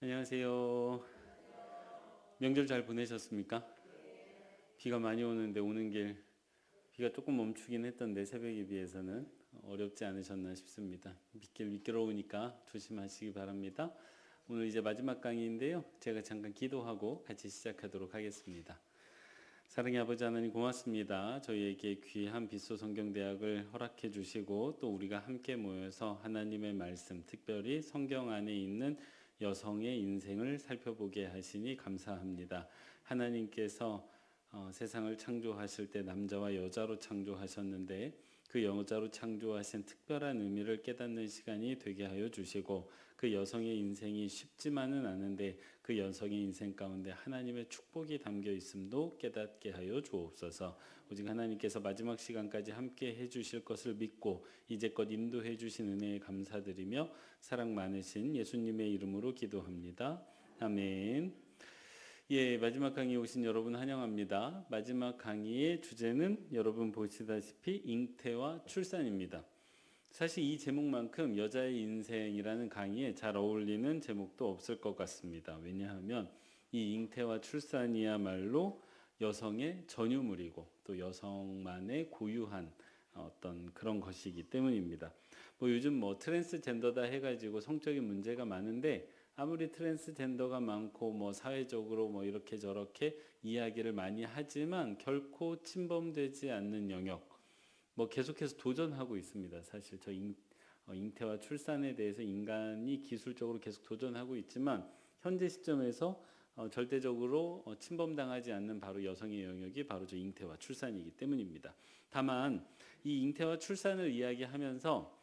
안녕하세요. 명절 잘 보내셨습니까? 비가 많이 오는데 오는 길 비가 조금 멈추긴 했던데 새벽에 비해서는 어렵지 않으셨나 싶습니다. 빗길 미끄러우니까 조심하시기 바랍니다. 오늘 이제 마지막 강의인데요. 제가 잠깐 기도하고 같이 시작하도록 하겠습니다. 사랑의 아버지 하나님 고맙습니다. 저희에게 귀한 빗소 성경대학을 허락해 주시고 또 우리가 함께 모여서 하나님의 말씀, 특별히 성경 안에 있는 여성의 인생을 살펴보게 하시니 감사합니다. 하나님께서 세상을 창조하실 때 남자와 여자로 창조하셨는데 그 여자로 창조하신 특별한 의미를 깨닫는 시간이 되게 하여 주시고 그 여성의 인생이 쉽지만은 않은데 그 여성의 인생 가운데 하나님의 축복이 담겨 있음도 깨닫게 하여 주옵소서. 오직 하나님께서 마지막 시간까지 함께 해주실 것을 믿고 이제껏 인도해 주신 은혜에 감사드리며 사랑 많으신 예수님의 이름으로 기도합니다. 아멘. 예, 마지막 강의에 오신 여러분 환영합니다. 마지막 강의의 주제는 여러분 보시다시피 잉태와 출산입니다. 사실 이 제목만큼 여자의 인생이라는 강의에 잘 어울리는 제목도 없을 것 같습니다. 왜냐하면 이 잉태와 출산이야말로 여성의 전유물이고 또 여성만의 고유한 어떤 그런 것이기 때문입니다. 요즘 트랜스젠더다 해가지고 성적인 문제가 많은데 아무리 트랜스젠더가 많고 사회적으로 이렇게 저렇게 이야기를 많이 하지만 결코 침범되지 않는 영역 계속해서 도전하고 있습니다. 사실 잉태와 출산에 대해서 인간이 기술적으로 계속 도전하고 있지만 현재 시점에서 절대적으로 침범당하지 않는 바로 여성의 영역이 바로 저 잉태와 출산이기 때문입니다. 다만 이 잉태와 출산을 이야기하면서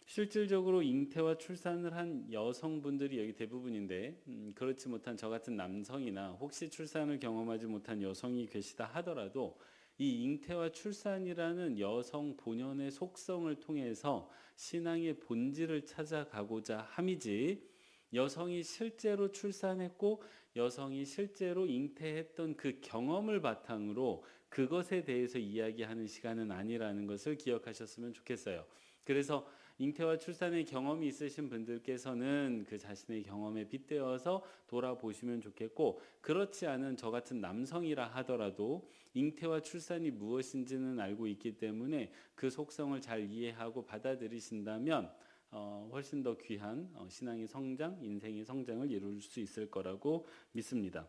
실질적으로 잉태와 출산을 한 여성분들이 여기 대부분인데 그렇지 못한 저 같은 남성이나 혹시 출산을 경험하지 못한 여성이 계시다 하더라도 이 잉태와 출산이라는 여성 본연의 속성을 통해서 신앙의 본질을 찾아가고자 함이지 여성이 실제로 출산했고 여성이 실제로 잉태했던 그 경험을 바탕으로 그것에 대해서 이야기하는 시간은 아니라는 것을 기억하셨으면 좋겠어요. 그래서 잉태와 출산의 경험이 있으신 분들께서는 그 자신의 경험에 빗대어서 돌아보시면 좋겠고 그렇지 않은 저 같은 남성이라 하더라도 잉태와 출산이 무엇인지는 알고 있기 때문에 그 속성을 잘 이해하고 받아들이신다면 훨씬 더 귀한 신앙의 성장, 인생의 성장을 이룰 수 있을 거라고 믿습니다.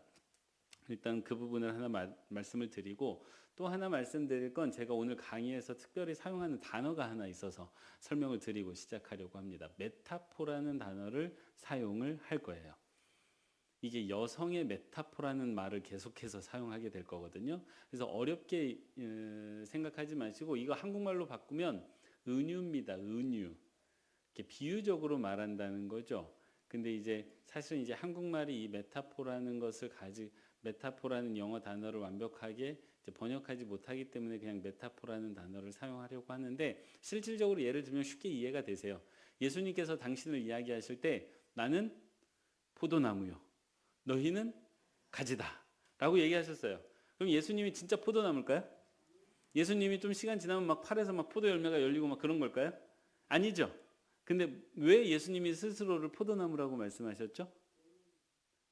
일단 그 부분을 하나 말씀을 드리고 또 하나 말씀드릴 건 제가 오늘 강의에서 특별히 사용하는 단어가 하나 있어서 설명을 드리고 시작하려고 합니다. 메타포라는 단어를 사용을 할 거예요. 이게 여성의 메타포라는 말을 계속해서 사용하게 될 거거든요. 그래서 어렵게 생각하지 마시고 이거 한국말로 바꾸면 은유입니다. 은유. 이렇게 비유적으로 말한다는 거죠. 근데 이제 사실은 이제 한국말이 이 메타포라는 것을 메타포라는 영어 단어를 완벽하게 이제 번역하지 못하기 때문에 그냥 메타포라는 단어를 사용하려고 하는데 실질적으로 예를 들면 쉽게 이해가 되세요. 예수님께서 당신을 이야기하실 때 나는 포도나무요. 너희는 가지다. 라고 얘기하셨어요. 그럼 예수님이 진짜 포도나무일까요? 예수님이 좀 시간 지나면 막 팔에서 막 포도 열매가 열리고 막 그런 걸까요? 아니죠. 근데 왜 예수님이 스스로를 포도나무라고 말씀하셨죠?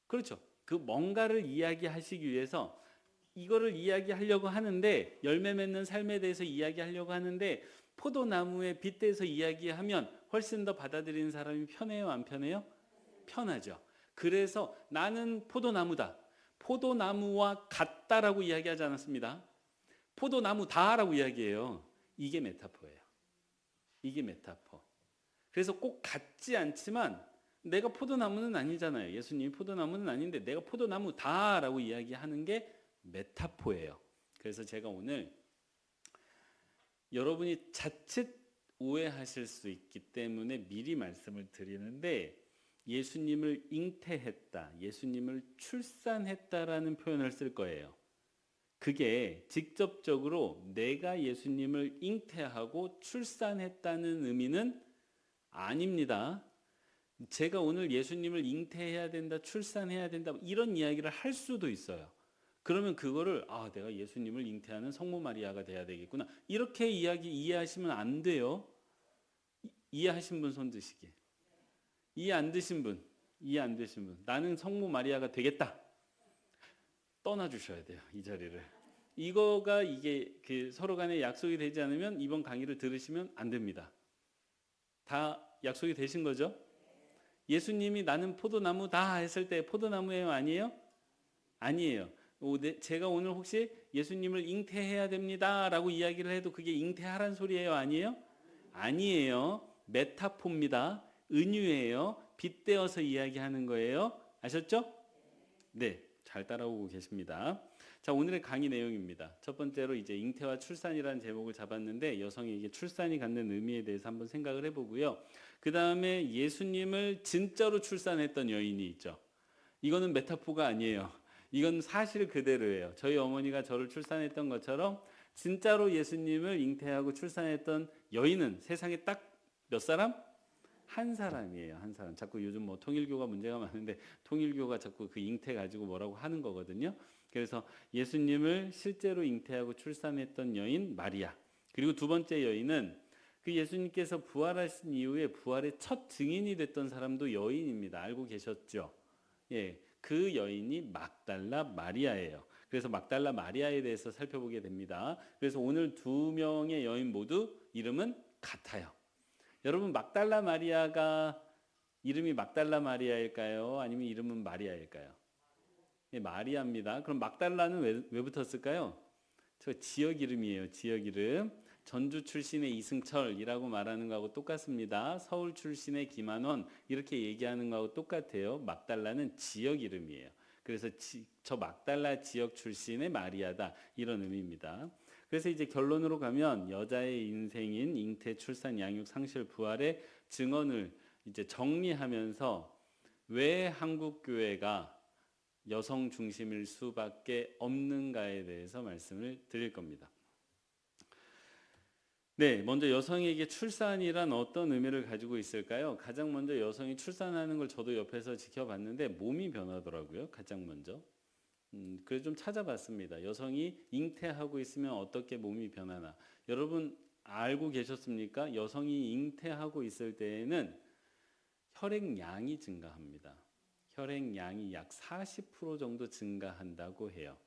그렇죠. 그 뭔가를 이야기하시기 위해서 이거를 이야기하려고 하는데 열매 맺는 삶에 대해서 이야기하려고 하는데 포도나무에 빗대서 이야기하면 훨씬 더 받아들이는 사람이 편해요, 안 편해요? 편하죠. 그래서 나는 포도나무다. 포도나무와 같다라고 이야기하지 않았습니다. 포도나무다라고 이야기해요. 이게 메타포예요. 이게 메타포. 그래서 꼭 같지 않지만 내가 포도나무는 아니잖아요. 예수님이 포도나무는 아닌데 내가 포도나무다라고 이야기하는 게 메타포예요. 그래서 제가 오늘 여러분이 자칫 오해하실 수 있기 때문에 미리 말씀을 드리는데 예수님을 잉태했다, 예수님을 출산했다라는 표현을 쓸 거예요. 그게 직접적으로 내가 예수님을 잉태하고 출산했다는 의미는 아닙니다. 제가 오늘 예수님을 잉태해야 된다, 출산해야 된다 이런 이야기를 할 수도 있어요. 그러면 그거를 내가 예수님을 잉태하는 성모 마리아가 돼야 되겠구나 이렇게 이해하시면 안 돼요. 이해하신 분 손 드시게. 이해 안 드신 분 이해 안 되시는 분, 나는 성모 마리아가 되겠다. 떠나 주셔야 돼요, 이 자리를. 이거가 이게 그 서로 간에 약속이 되지 않으면 이번 강의를 들으시면 안 됩니다. 다 약속이 되신 거죠? 예수님이 나는 포도나무다 했을 때 포도나무예요, 아니에요? 아니에요. 제가 오늘 혹시 예수님을 잉태해야 됩니다라고 이야기를 해도 그게 잉태하란 소리예요, 아니에요? 아니에요. 메타포입니다. 은유예요. 빗대어서 이야기하는 거예요. 아셨죠? 네, 잘 따라오고 계십니다. 자, 오늘의 강의 내용입니다. 첫 번째로 이제 잉태와 출산이라는 제목을 잡았는데 여성에게 출산이 갖는 의미에 대해서 한번 생각을 해보고요. 그 다음에 예수님을 진짜로 출산했던 여인이 있죠. 이거는 메타포가 아니에요. 이건 사실 그대로예요. 저희 어머니가 저를 출산했던 것처럼 진짜로 예수님을 잉태하고 출산했던 여인은 세상에 딱 몇 사람? 한 사람이에요. 한 사람. 자꾸 요즘 뭐 통일교가 문제가 많은데 통일교가 자꾸 그 잉태 가지고 뭐라고 하는 거거든요. 그래서 예수님을 실제로 잉태하고 출산했던 여인 마리아. 그리고 두 번째 여인은 그 예수님께서 부활하신 이후에 부활의 첫 증인이 됐던 사람도 여인입니다. 알고 계셨죠? 예. 그 여인이 막달라 마리아예요. 그래서 막달라 마리아에 대해서 살펴보게 됩니다. 그래서 오늘 두 명의 여인 모두 이름은 같아요. 여러분, 막달라 마리아가 이름이 막달라 마리아일까요? 아니면 이름은 마리아일까요? 네, 마리아입니다. 그럼 막달라는 왜 붙었을까요? 저 지역 이름이에요. 지역 이름. 전주 출신의 이승철이라고 말하는 거하고 똑같습니다. 서울 출신의 김한원 이렇게 얘기하는 거하고 똑같아요. 막달라는 지역 이름이에요. 그래서 저 막달라 지역 출신의 마리아다 이런 의미입니다. 그래서 이제 결론으로 가면 여자의 인생인 잉태, 출산, 양육, 상실, 부활의 증언을 이제 정리하면서 왜 한국 교회가 여성 중심일 수밖에 없는가에 대해서 말씀을 드릴 겁니다. 네, 먼저 여성에게 출산이란 어떤 의미를 가지고 있을까요? 가장 먼저 여성이 출산하는 걸 저도 옆에서 지켜봤는데 몸이 변하더라고요. 가장 먼저. 그래서 좀 찾아봤습니다. 여성이 잉태하고 있으면 어떻게 몸이 변하나. 여러분 알고 계셨습니까? 여성이 잉태하고 있을 때에는 혈액량이 증가합니다. 혈액량이 약 40% 정도 증가한다고 해요.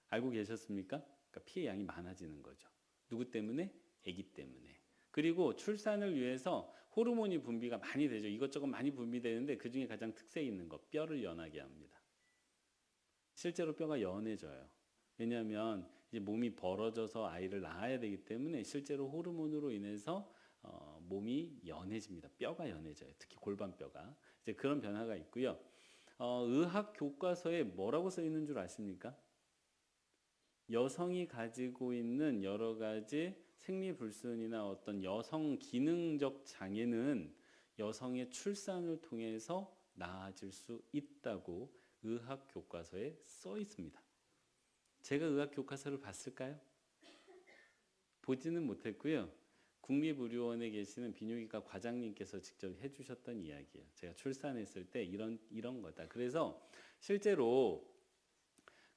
알고 계셨습니까? 그러니까 피의 양이 많아지는 거죠. 누구 때문에? 아기 때문에. 그리고 출산을 위해서 호르몬이 분비가 많이 되죠. 이것저것 많이 분비되는데 그중에 가장 특색 있는 거, 뼈를 연하게 합니다. 실제로 뼈가 연해져요. 왜냐하면 이제 몸이 벌어져서 아이를 낳아야 되기 때문에 실제로 호르몬으로 인해서 몸이 연해집니다. 뼈가 연해져요. 특히 골반뼈가. 이제 그런 변화가 있고요. 의학 교과서에 뭐라고 써 있는 줄 아십니까? 여성이 가지고 있는 여러 가지 생리불순이나 어떤 여성 기능적 장애는 여성의 출산을 통해서 나아질 수 있다고 의학 교과서에 써 있습니다. 제가 의학 교과서를 봤을까요? 보지는 못했고요. 국립의료원에 계시는 비뇨기과 과장님께서 직접 해주셨던 이야기예요. 제가 출산했을 때 이런 거다. 그래서 실제로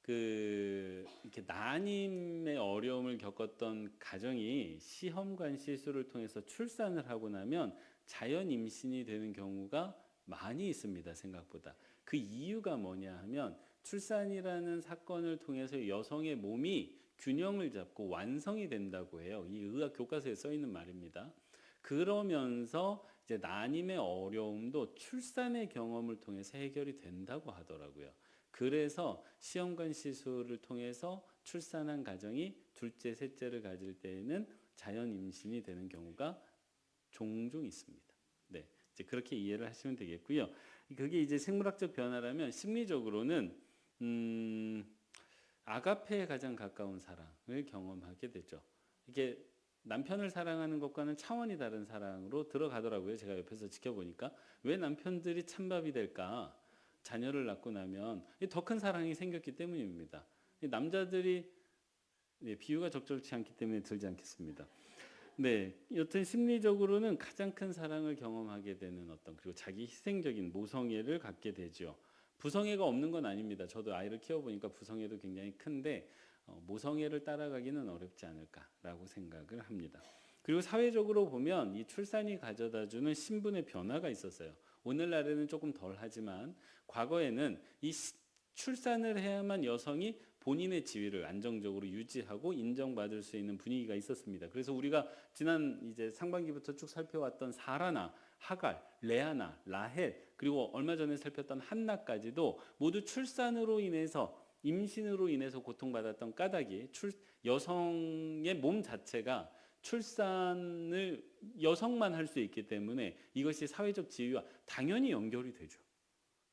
이렇게 난임의 어려움을 겪었던 가정이 시험관 시술을 통해서 출산을 하고 나면 자연 임신이 되는 경우가 많이 있습니다. 생각보다. 그 이유가 뭐냐 하면 출산이라는 사건을 통해서 여성의 몸이 균형을 잡고 완성이 된다고 해요. 이 의학 교과서에 써 있는 말입니다. 그러면서 이제 난임의 어려움도 출산의 경험을 통해서 해결이 된다고 하더라고요. 그래서 시험관 시술을 통해서 출산한 가정이 둘째, 셋째를 가질 때에는 자연 임신이 되는 경우가 종종 있습니다. 네, 이제 그렇게 이해를 하시면 되겠고요. 그게 이제 생물학적 변화라면 심리적으로는 아가페에 가장 가까운 사랑을 경험하게 되죠. 이게 남편을 사랑하는 것과는 차원이 다른 사랑으로 들어가더라고요. 제가 옆에서 지켜보니까 왜 남편들이 찬밥이 될까? 자녀를 낳고 나면 더 큰 사랑이 생겼기 때문입니다. 남자들이 비유가 적절치 않기 때문에 들지 않겠습니다. 네, 여튼 심리적으로는 가장 큰 사랑을 경험하게 되는 그리고 자기 희생적인 모성애를 갖게 되죠. 부성애가 없는 건 아닙니다. 저도 아이를 키워보니까 부성애도 굉장히 큰데 모성애를 따라가기는 어렵지 않을까라고 생각을 합니다. 그리고 사회적으로 보면 이 출산이 가져다주는 신분의 변화가 있었어요. 오늘날에는 조금 덜 하지만 과거에는 출산을 해야만 여성이 본인의 지위를 안정적으로 유지하고 인정받을 수 있는 분위기가 있었습니다. 그래서 우리가 지난 이제 상반기부터 쭉 살펴왔던 사라나, 하갈, 레아나, 라헬, 그리고 얼마 전에 살폈던 한나까지도 모두 출산으로 인해서 임신으로 인해서 고통받았던 까닭이 여성의 몸 자체가 출산을 여성만 할 수 있기 때문에 이것이 사회적 지위와 당연히 연결이 되죠.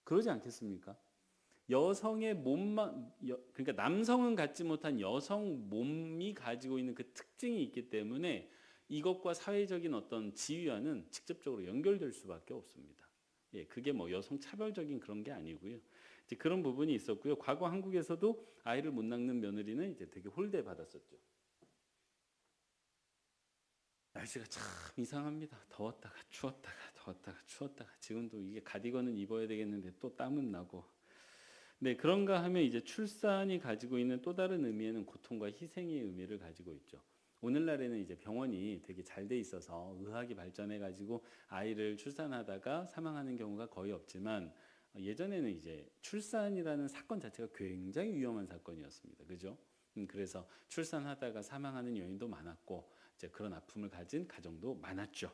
그러지 않겠습니까? 여성의 몸만, 그러니까 남성은 갖지 못한 여성 몸이 가지고 있는 그 특징이 있기 때문에 이것과 사회적인 어떤 지위와는 직접적으로 연결될 수밖에 없습니다. 예, 그게 뭐 여성 차별적인 그런 게 아니고요. 이제 그런 부분이 있었고요. 과거 한국에서도 아이를 못 낳는 며느리는 이제 되게 홀대받았었죠. 날씨가 참 이상합니다. 더웠다가 추웠다가 더웠다가 추웠다가 지금도 이게 가디건은 입어야 되겠는데 또 땀은 나고. 네, 그런가 하면 이제 출산이 가지고 있는 또 다른 의미에는 고통과 희생의 의미를 가지고 있죠. 오늘날에는 이제 병원이 되게 잘 돼 있어서 의학이 발전해 가지고 아이를 출산하다가 사망하는 경우가 거의 없지만 예전에는 이제 출산이라는 사건 자체가 굉장히 위험한 사건이었습니다. 그죠? 그래서 출산하다가 사망하는 여인도 많았고 이제 그런 아픔을 가진 가정도 많았죠.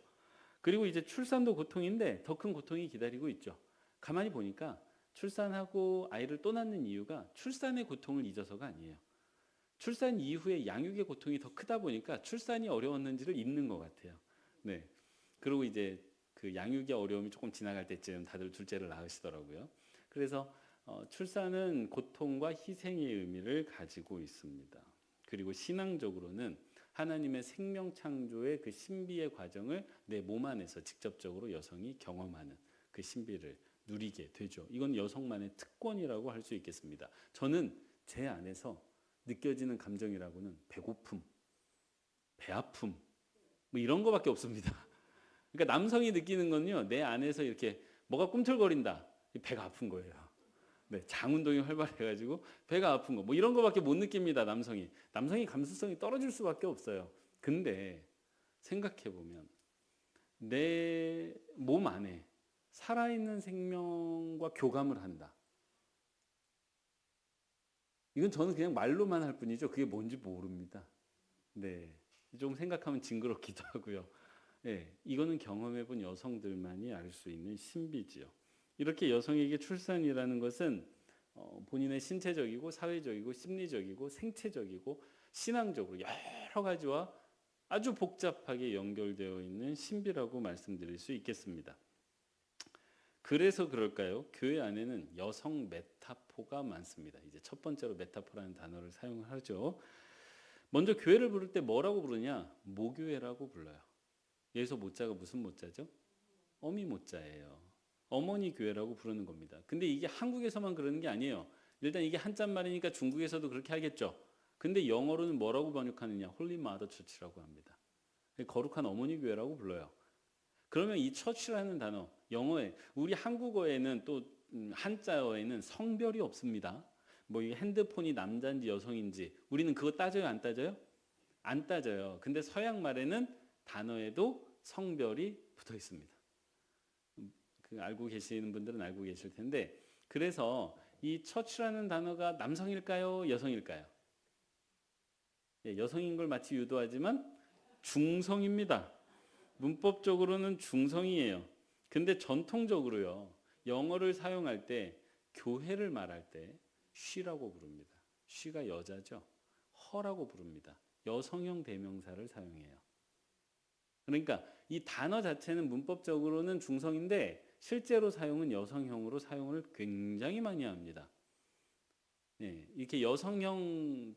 그리고 이제 출산도 고통인데 더 큰 고통이 기다리고 있죠. 가만히 보니까 출산하고 아이를 또 낳는 이유가 출산의 고통을 잊어서가 아니에요. 출산 이후에 양육의 고통이 더 크다 보니까 출산이 어려웠는지를 잊는 것 같아요. 네. 그리고 이제 그 양육의 어려움이 조금 지나갈 때쯤 다들 둘째를 낳으시더라고요. 그래서 출산은 고통과 희생의 의미를 가지고 있습니다. 그리고 신앙적으로는 하나님의 생명 창조의 그 신비의 과정을 내 몸 안에서 직접적으로 여성이 경험하는 그 신비를 누리게 되죠. 이건 여성만의 특권이라고 할 수 있겠습니다. 저는 제 안에서 느껴지는 감정이라고는 배고픔, 배 아픔, 뭐 이런 거밖에 없습니다. 그러니까 남성이 느끼는 건요, 내 안에서 이렇게 뭐가 꿈틀거린다, 배가 아픈 거예요. 네, 장 운동이 활발해가지고 배가 아픈 거, 뭐 이런 거밖에 못 느낍니다. 남성이 감수성이 떨어질 수밖에 없어요. 근데 생각해 보면 내 몸 안에 살아있는 생명과 교감을 한다. 이건 저는 그냥 말로만 할 뿐이죠. 그게 뭔지 모릅니다. 네, 좀 생각하면 징그럽기도 하고요. 네, 이거는 경험해본 여성들만이 알 수 있는 신비지요. 이렇게 여성에게 출산이라는 것은 본인의 신체적이고 사회적이고 심리적이고 생체적이고 신앙적으로 여러 가지와 아주 복잡하게 연결되어 있는 신비라고 말씀드릴 수 있겠습니다. 그래서 그럴까요? 교회 안에는 여성 메타포가 많습니다. 이제 첫 번째로 메타포라는 단어를 사용하죠. 먼저 교회를 부를 때 뭐라고 부르냐? 모교회라고 불러요. 여기서 모자가 무슨 모자죠? 어미 모자예요. 어머니 교회라고 부르는 겁니다. 근데 이게 한국에서만 그러는 게 아니에요. 일단 이게 한자말이니까 중국에서도 그렇게 하겠죠. 근데 영어로는 뭐라고 번역하느냐? 홀리 마더 처치라고 합니다. 거룩한 어머니 교회라고 불러요. 그러면 이 처치라는 단어, 영어에, 우리 한국어에는 또 한자어에는 성별이 없습니다. 뭐 이 핸드폰이 남자인지 여성인지 우리는 그거 따져요, 안 따져요? 안 따져요. 근데 서양 말에는 단어에도 성별이 붙어 있습니다. 그 알고 계시는 분들은 알고 계실 텐데, 그래서 이 처치라는 단어가 남성일까요, 여성일까요? 예, 여성인 걸 마치 유도하지만 중성입니다. 문법적으로는 중성이에요. 근데 전통적으로요, 영어를 사용할 때 교회를 말할 때 she라고 부릅니다. she가 여자죠. her라고 부릅니다. 여성형 대명사를 사용해요. 그러니까 이 단어 자체는 문법적으로는 중성인데 실제로 사용은 여성형으로 사용을 굉장히 많이 합니다. 네, 이렇게 여성형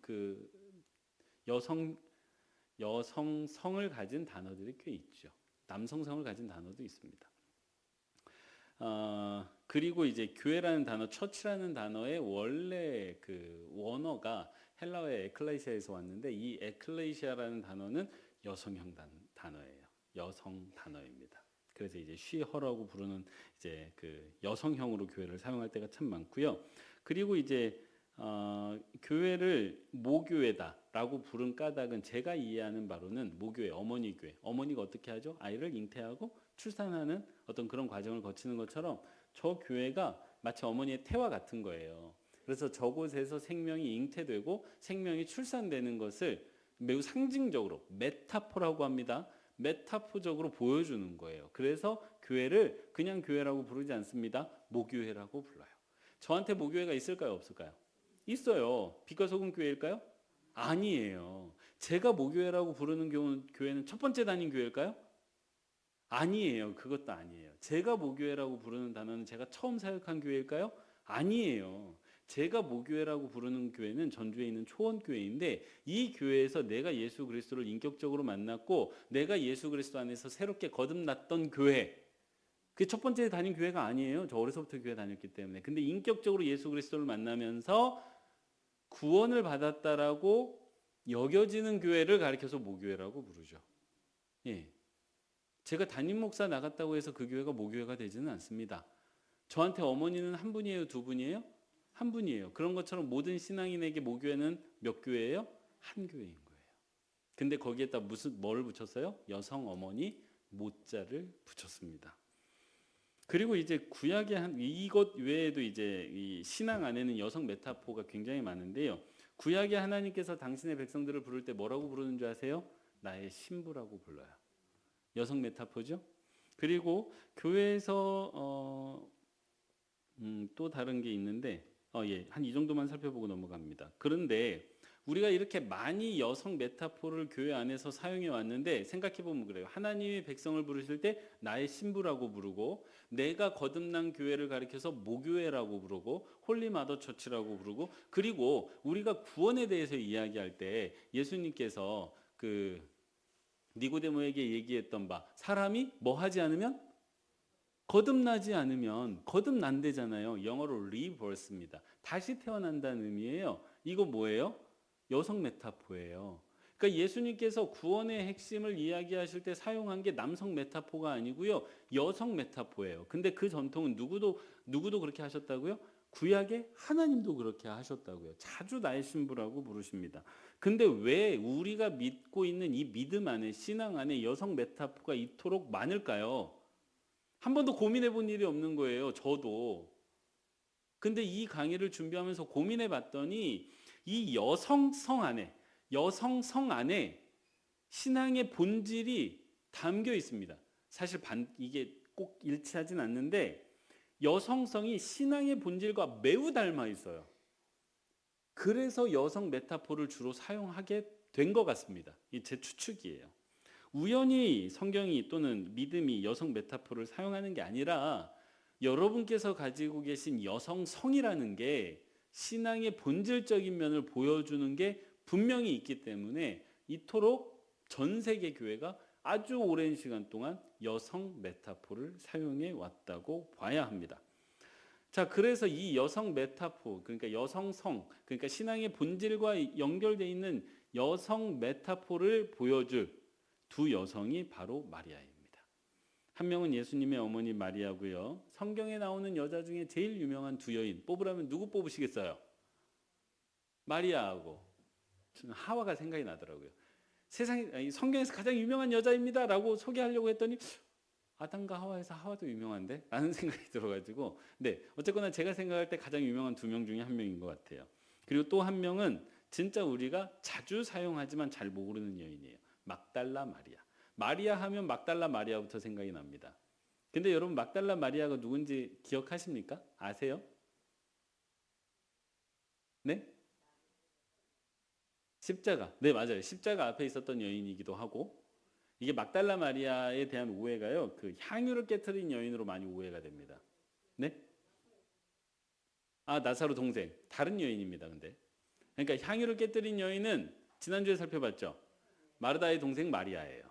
여성성을 가진 단어들이 꽤 있죠. 남성성을 가진 단어도 있습니다. 그리고 이제 교회라는 단어, 처치라는 단어의 원래 그 원어가 헬라어의 에클레시아에서 왔는데 이 에클레시아라는 단어는 여성형 단어예요. 여성 단어입니다. 그래서 이제 쉬허라고 부르는 이제 그 여성형으로 교회를 사용할 때가 참 많고요. 그리고 이제 교회를 모교회다라고 부른 까닭은 제가 이해하는 바로는 모교회, 어머니 교회. 어머니가 어떻게 하죠? 아이를 잉태하고 출산하는 어떤 그런 과정을 거치는 것처럼 저 교회가 마치 어머니의 태와 같은 거예요. 그래서 저곳에서 생명이 잉태되고 생명이 출산되는 것을 매우 상징적으로 메타포라고 합니다. 메타포적으로 보여주는 거예요. 그래서 교회를 그냥 교회라고 부르지 않습니다. 모교회라고 불러요. 저한테 모교회가 있을까요? 없을까요? 있어요. 빛과 소금 교회일까요? 아니에요. 제가 모교회라고 부르는 교회는 첫 번째 다닌 교회일까요? 아니에요. 그것도 아니에요. 제가 모교회라고 부르는 단어는 제가 처음 사역한 교회일까요? 아니에요. 제가 모교회라고 부르는 교회는 전주에 있는 초원교회인데 이 교회에서 내가 예수 그리스도를 인격적으로 만났고 내가 예수 그리스도 안에서 새롭게 거듭났던 교회, 그게 첫 번째 다닌 교회가 아니에요. 저 어려서부터 교회 다녔기 때문에. 근데 인격적으로 예수 그리스도를 만나면서 구원을 받았다라고 여겨지는 교회를 가리켜서 모교회라고 부르죠. 예. 제가 담임 목사 나갔다고 해서 그 교회가 모교회가 되지는 않습니다. 저한테 어머니는 한 분이에요, 두 분이에요? 한 분이에요. 그런 것처럼 모든 신앙인에게 모교회는 몇 교회예요? 한 교회인 거예요. 근데 거기에다 뭘 붙였어요? 여성 어머니 모자를 붙였습니다. 그리고 이제 구약의 이것 외에도 이제 이 신앙 안에는 여성 메타포가 굉장히 많은데요. 구약의 하나님께서 당신의 백성들을 부를 때 뭐라고 부르는 줄 아세요? 나의 신부라고 불러요. 여성 메타포죠. 그리고 교회에서 또 다른 게 있는데 한 이 정도만 살펴보고 넘어갑니다. 그런데 우리가 이렇게 많이 여성 메타포를 교회 안에서 사용해 왔는데 생각해 보면 그래요. 하나님의 백성을 부르실 때 나의 신부라고 부르고 내가 거듭난 교회를 가리켜서 모교회라고 부르고 홀리마더 처치라고 부르고 그리고 우리가 구원에 대해서 이야기할 때 예수님께서 그 니고데모에게 얘기했던 바 사람이 뭐 하지 않으면 거듭나지 않으면 거듭난대잖아요. 영어로 rebirth입니다. 다시 태어난다는 의미예요. 이거 뭐예요? 여성 메타포예요. 그러니까 예수님께서 구원의 핵심을 이야기하실 때 사용한 게 남성 메타포가 아니고요. 여성 메타포예요. 근데 그 전통은 누구도 그렇게 하셨다고요? 구약에 하나님도 그렇게 하셨다고요. 자주 나의 신부라고 부르십니다. 근데 왜 우리가 믿고 있는 이 믿음 안에 신앙 안에 여성 메타포가 이토록 많을까요? 한 번도 고민해 본 일이 없는 거예요. 저도. 근데 이 강의를 준비하면서 고민해 봤더니 이 여성성 안에 신앙의 본질이 담겨 있습니다. 사실 이게 꼭 일치하진 않는데 여성성이 신앙의 본질과 매우 닮아 있어요. 그래서 여성 메타포를 주로 사용하게 된 것 같습니다. 이 제 추측이에요. 우연히 성경이 또는 믿음이 여성 메타포를 사용하는 게 아니라 여러분께서 가지고 계신 여성성이라는 게 신앙의 본질적인 면을 보여주는 게 분명히 있기 때문에 이토록 전 세계 교회가 아주 오랜 시간 동안 여성 메타포를 사용해 왔다고 봐야 합니다. 자, 그래서 이 여성 메타포, 그러니까 여성성, 그러니까 신앙의 본질과 연결되어 있는 여성 메타포를 보여줄 두 여성이 바로 마리아입니다. 한 명은 예수님의 어머니 마리아고요. 성경에 나오는 여자 중에 제일 유명한 두 여인 뽑으라면 누구 뽑으시겠어요? 마리아하고 하와가 생각이 나더라고요. 성경에서 가장 유명한 여자입니다라고 소개하려고 했더니 아담과 하와에서 하와도 유명한데? 라는 생각이 들어가지고 네, 어쨌거나 제가 생각할 때 가장 유명한 두 명 중에 한 명인 것 같아요. 그리고 또 한 명은 진짜 우리가 자주 사용하지만 잘 모르는 여인이에요. 막달라 마리아. 마리아 하면 막달라 마리아부터 생각이 납니다. 근데 여러분 막달라 마리아가 누군지 기억하십니까? 아세요? 네? 십자가. 네, 맞아요. 십자가 앞에 있었던 여인이기도 하고 이게 막달라 마리아에 대한 오해가요. 그 향유를 깨트린 여인으로 많이 오해가 됩니다. 네? 아, 나사로 동생. 다른 여인입니다. 근데. 그러니까 향유를 깨트린 여인은 지난주에 살펴봤죠. 마르다의 동생 마리아예요.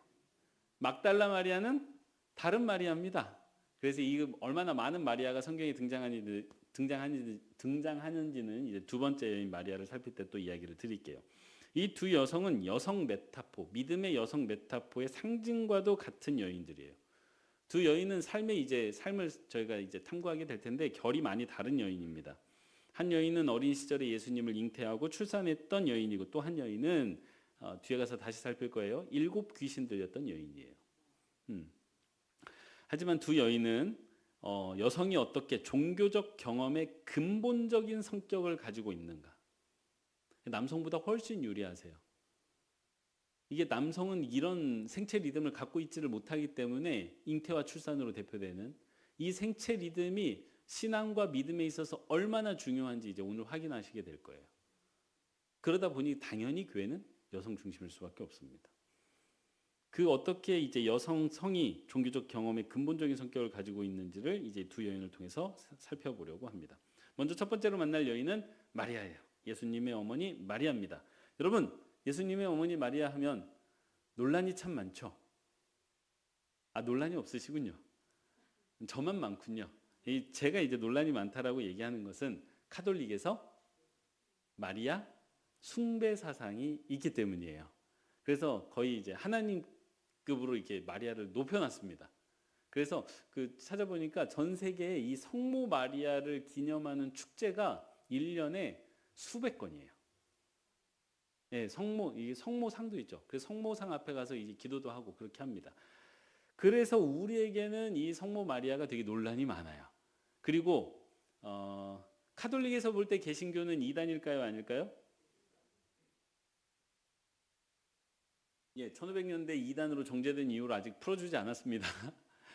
막달라 마리아는 다른 마리아입니다. 그래서 이 얼마나 많은 마리아가 성경에 등장하는지는 이제 두 번째 여인 마리아를 살필 때 또 이야기를 드릴게요. 이 두 여성은 여성 메타포, 믿음의 여성 메타포의 상징과도 같은 여인들이에요. 두 여인은 삶을 저희가 이제 탐구하게 될 텐데 결이 많이 다른 여인입니다. 한 여인은 어린 시절에 예수님을 잉태하고 출산했던 여인이고 또 한 여인은 뒤에 가서 다시 살필 거예요. 7 귀신 들렸던 여인이에요. 하지만 두 여인은 여성이 어떻게 종교적 경험의 근본적인 성격을 가지고 있는가? 남성보다 훨씬 유리하세요. 이게 남성은 이런 생체 리듬을 갖고 있지를 못하기 때문에 잉태와 출산으로 대표되는 이 생체 리듬이 신앙과 믿음에 있어서 얼마나 중요한지 이제 오늘 확인하시게 될 거예요. 그러다 보니 당연히 교회는 여성 중심일 수밖에 없습니다. 그 어떻게 이제 여성성이 종교적 경험의 근본적인 성격을 가지고 있는지를 이제 두 여인을 통해서 살펴보려고 합니다. 먼저 첫 번째로 만날 여인은 마리아예요. 예수님의 어머니 마리아입니다. 여러분, 예수님의 어머니 마리아 하면 논란이 참 많죠. 논란이 없으시군요. 저만 많군요. 제가 이제 논란이 많다라고 얘기하는 것은 카톨릭에서 마리아 숭배 사상이 있기 때문이에요. 그래서 거의 이제 하나님급으로 이렇게 마리아를 높여놨습니다. 그래서 찾아보니까 전 세계에 이 성모 마리아를 기념하는 축제가 1년에 수백 건이에요. 예, 이게 성모상도 있죠. 그래서 성모상 앞에 가서 이제 기도도 하고 그렇게 합니다. 그래서 우리에게는 이 성모 마리아가 되게 논란이 많아요. 그리고 카톨릭에서 볼 때 개신교는 이단일까요, 아닐까요? 예, 1500년대 이단으로 정제된 이유를 아직 풀어주지 않았습니다.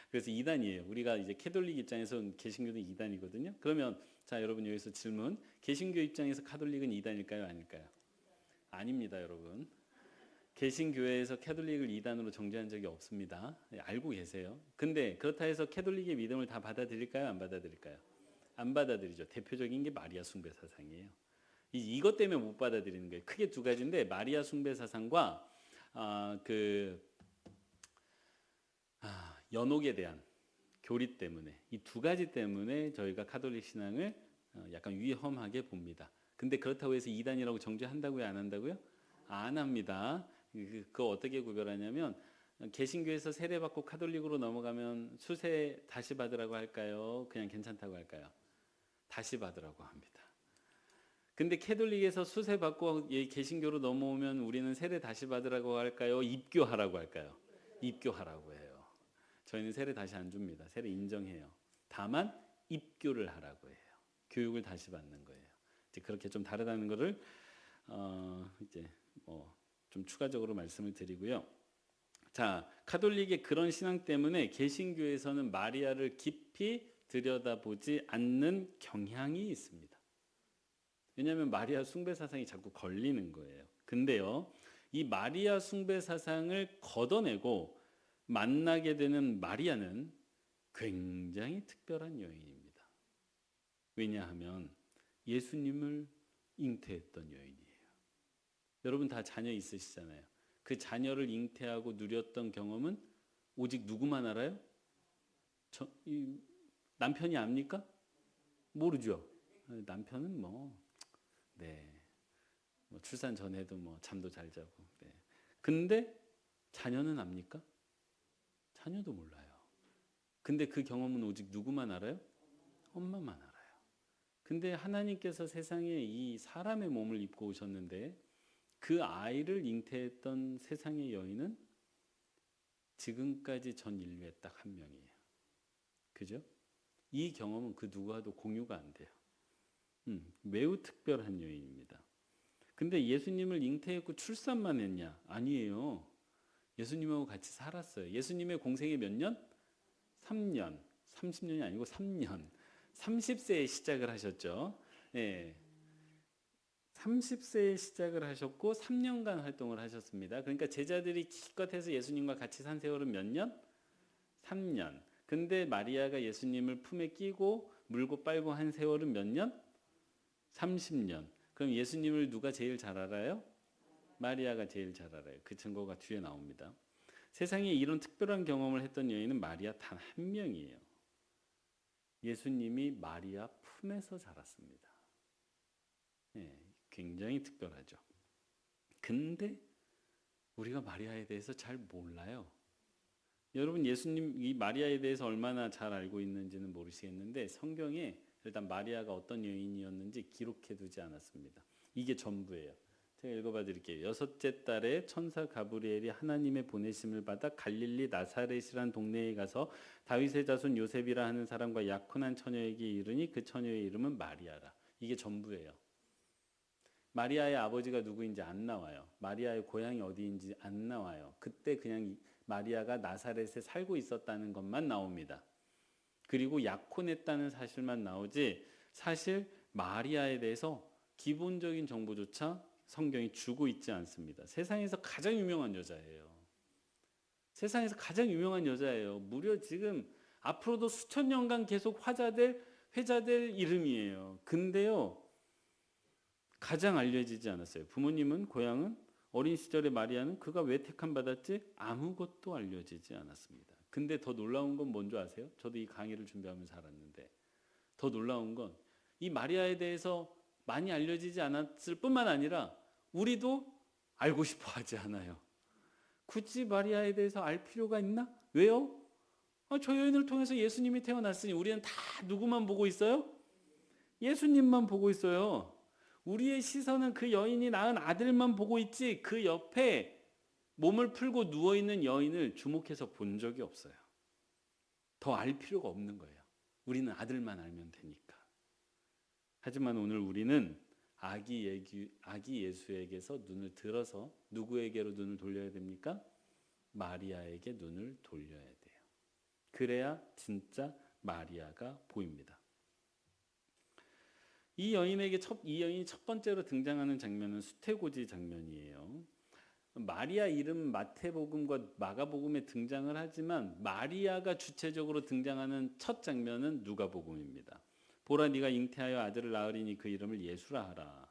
그래서 이단이에요. 우리가 이제 캐톨릭 입장에서는 개신교는 이단이거든요. 그러면 자, 여러분 여기서 질문. 개신교 입장에서 카톨릭은 이단일까요, 아닐까요? 아닙니다, 여러분. 개신교회에서 캐톨릭을 이단으로 정죄한 적이 없습니다. 알고 계세요. 근데 그렇다 해서 캐톨릭의 믿음을 다 받아들일까요, 안 받아들일까요? 안 받아들이죠. 대표적인 게 마리아 숭배 사상이에요. 이것 때문에 못 받아들이는 거예요. 크게 두 가지인데 마리아 숭배 사상과 연옥에 대한 교리 때문에 이 두 가지 때문에 저희가 카톨릭 신앙을 약간 위험하게 봅니다. 근데 그렇다고 해서 이단이라고 정죄한다고요, 안 한다고요? 안 합니다. 그거 어떻게 구별하냐면 개신교에서 세례받고 카톨릭으로 넘어가면 수세 다시 받으라고 할까요? 그냥 괜찮다고 할까요? 다시 받으라고 합니다. 근데 캐톨릭에서 수세 받고 개신교로 넘어오면 우리는 세례 다시 받으라고 할까요? 입교하라고 할까요? 입교하라고 해요. 저희는 세례 다시 안 줍니다. 세례 인정해요. 다만 입교를 하라고 해요. 교육을 다시 받는 거예요. 이제 그렇게 좀 다르다는 것을 이제 좀 추가적으로 말씀을 드리고요. 자, 카톨릭의 그런 신앙 때문에 개신교에서는 마리아를 깊이 들여다보지 않는 경향이 있습니다. 왜냐하면 마리아 숭배 사상이 자꾸 걸리는 거예요. 근데요, 이 마리아 숭배 사상을 걷어내고 만나게 되는 마리아는 굉장히 특별한 여인입니다. 왜냐하면 예수님을 잉태했던 여인이에요. 여러분 다 자녀 있으시잖아요. 그 자녀를 잉태하고 누렸던 경험은 오직 누구만 알아요? 남편이 압니까? 모르죠. 남편은 출산 전에도 잠도 잘 자고. 네. 근데 자녀는 압니까? 자녀도 몰라요. 근데 그 경험은 오직 누구만 알아요? 엄마만 알아요. 근데 하나님께서 세상에 이 사람의 몸을 입고 오셨는데 그 아이를 잉태했던 세상의 여인은 지금까지 전 인류에 딱 한 명이에요. 그죠? 이 경험은 그 누구와도 공유가 안 돼요. 매우 특별한 여인입니다. 근데 예수님을 잉태했고 출산만 했냐? 아니에요. 예수님하고 같이 살았어요. 예수님의 공생이 몇 년? 3년. 30년이 아니고 3년. 30세에 시작을 하셨죠. 네. 30세에 시작을 하셨고 3년간 활동을 하셨습니다. 그러니까 제자들이 기껏 해서 예수님과 같이 산 세월은 몇 년? 3년. 근데 마리아가 예수님을 품에 끼고 물고 빨고 한 세월은 몇 년? 30년. 그럼 예수님을 누가 제일 잘 알아요? 마리아가 제일 잘 알아요. 그 증거가 뒤에 나옵니다. 세상에 이런 특별한 경험을 했던 여인은 마리아 단 한 명이에요. 예수님이 마리아 품에서 자랐습니다. 네, 굉장히 특별하죠. 근데 우리가 마리아에 대해서 잘 몰라요. 여러분 예수님 이 마리아에 대해서 얼마나 잘 알고 있는지는 모르시겠는데 성경에 일단 마리아가 어떤 여인이었는지 기록해 두지 않았습니다. 이게 전부예요. 제가 읽어봐 드릴게요. 여섯째 달에 천사 가브리엘이 하나님의 보내심을 받아 갈릴리 나사렛이란 동네에 가서 다윗의 자손 요셉이라 하는 사람과 약혼한 처녀에게 이르니 그 처녀의 이름은 마리아라. 이게 전부예요. 마리아의 아버지가 누구인지 안 나와요. 마리아의 고향이 어디인지 안 나와요. 그때 그냥 마리아가 나사렛에 살고 있었다는 것만 나옵니다. 그리고 약혼했다는 사실만 나오지 사실 마리아에 대해서 기본적인 정보조차 성경이 주고 있지 않습니다. 세상에서 가장 유명한 여자예요. 세상에서 가장 유명한 여자예요. 무려 지금 앞으로도 수천 년간 계속 회자될 이름이에요. 근데요, 가장 알려지지 않았어요. 부모님은 고향은 어린 시절의 마리아는 그가 왜 택함 받았지? 아무것도 알려지지 않았습니다. 근데 더 놀라운 건 뭔지 아세요? 저도 이 강의를 준비하면서 알았는데 더 놀라운 건 이 마리아에 대해서 많이 알려지지 않았을 뿐만 아니라 우리도 알고 싶어 하지 않아요. 굳이 마리아에 대해서 알 필요가 있나? 왜요? 저 여인을 통해서 예수님이 태어났으니 우리는 다 누구만 보고 있어요? 예수님만 보고 있어요. 우리의 시선은 그 여인이 낳은 아들만 보고 있지 그 옆에 몸을 풀고 누워있는 여인을 주목해서 본 적이 없어요. 더 알 필요가 없는 거예요. 우리는 아들만 알면 되니까. 하지만 오늘 우리는 아기 예수에게서 눈을 들어서 누구에게로 눈을 돌려야 됩니까? 마리아에게 눈을 돌려야 돼요. 그래야 진짜 마리아가 보입니다. 이 여인이 첫 번째로 등장하는 장면은 수태고지 장면이에요. 마리아 이름 마태복음과 마가복음에 등장을 하지만 마리아가 주체적으로 등장하는 첫 장면은 누가복음입니다. 보라 네가 잉태하여 아들을 낳으리니 그 이름을 예수라 하라.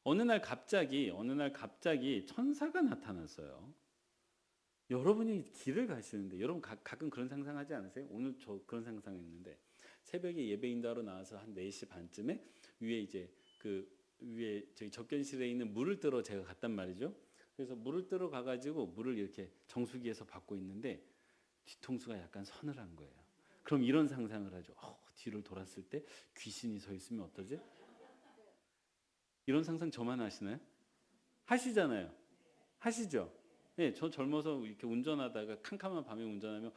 어느 날 갑자기 천사가 나타났어요. 여러분이 길을 가시는데 여러분 가끔 그런 상상하지 않으세요? 오늘 저 그런 상상했는데 새벽에 예배 인도하러 나와서 한 4시 반쯤에 위에 저기 접견실에 있는 물을 뜨러 제가 갔단 말이죠. 그래서 물을 뜨러 가가지고 물을 이렇게 정수기에서 받고 있는데 뒤통수가 약간 서늘한 거예요. 그럼 이런 상상을 하죠. 뒤를 돌았을 때 귀신이 서 있으면 어떠지? 이런 상상 저만 하시나요? 하시잖아요. 하시죠? 네, 저 젊어서 이렇게 운전하다가 캄캄한 밤에 운전하면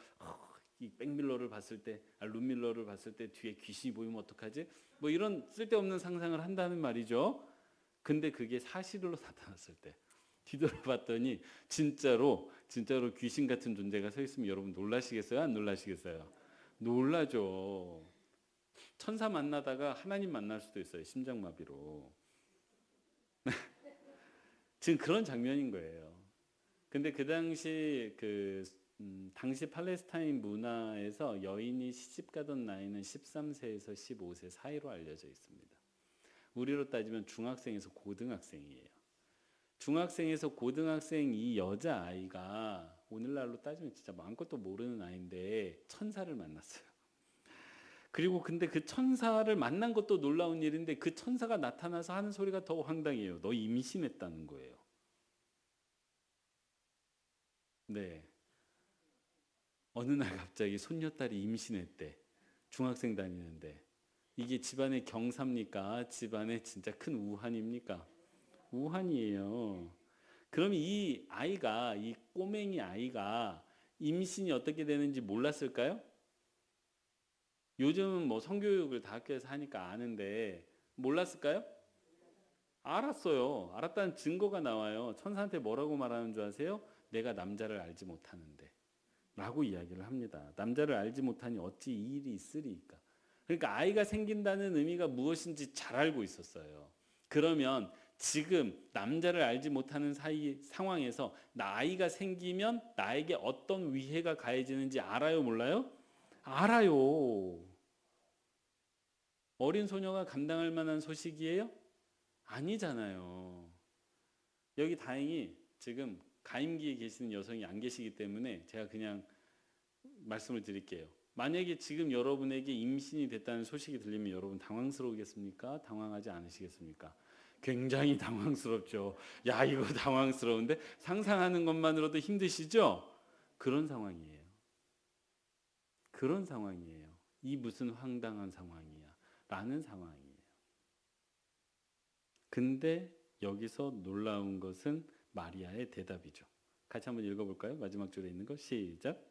이 백밀러를 봤을 때, 룸밀러를 봤을 때 뒤에 귀신이 보이면 어떡하지? 뭐 이런 쓸데없는 상상을 한다는 말이죠. 근데 그게 사실로 나타났을 때 뒤돌아봤더니 진짜로 귀신 같은 존재가 서 있으면 여러분 놀라시겠어요? 안 놀라시겠어요? 놀라죠. 천사 만나다가 하나님 만날 수도 있어요. 심장마비로. 지금 그런 장면인 거예요. 근데 그 당시 당시 팔레스타인 문화에서 여인이 시집가던 나이는 13세에서 15세 사이로 알려져 있습니다. 우리로 따지면 중학생에서 고등학생이에요. 중학생에서 고등학생 이 여자아이가 오늘날로 따지면 진짜 아무것도 모르는 아이인데 천사를 만났어요. 그리고 근데 그 천사를 만난 것도 놀라운 일인데 그 천사가 나타나서 하는 소리가 더 황당해요. 너 임신했다는 거예요. 네. 어느 날 갑자기 손녀딸이 임신했대. 중학생 다니는데. 이게 집안의 경사입니까? 집안의 진짜 큰 우환입니까? 우환이에요. 그럼 이 꼬맹이 아이가 임신이 어떻게 되는지 몰랐을까요? 요즘은 뭐 성교육을 다 학교에서 하니까 아는데 몰랐을까요? 알았어요. 알았다는 증거가 나와요. 천사한테 뭐라고 말하는 줄 아세요? 내가 남자를 알지 못하는데 라고 이야기를 합니다. 남자를 알지 못하니 어찌 이 일이 있으리까. 그러니까 아이가 생긴다는 의미가 무엇인지 잘 알고 있었어요. 그러면 지금 남자를 알지 못하는 상황에서 아이가 생기면 나에게 어떤 위해가 가해지는지 알아요, 몰라요? 알아요. 어린 소녀가 감당할 만한 소식이에요? 아니잖아요. 여기 다행히 지금 가임기에 계시는 여성이 안 계시기 때문에 제가 그냥 말씀을 드릴게요. 만약에 지금 여러분에게 임신이 됐다는 소식이 들리면 여러분 당황스러우겠습니까? 당황하지 않으시겠습니까? 굉장히 당황스럽죠. 야, 이거 당황스러운데 상상하는 것만으로도 힘드시죠? 그런 상황이에요. 그런 상황이에요. 이 무슨 황당한 상황이야 라는 상황이에요. 근데 여기서 놀라운 것은 마리아의 대답이죠. 같이 한번 읽어볼까요? 마지막 줄에 있는 거 시작.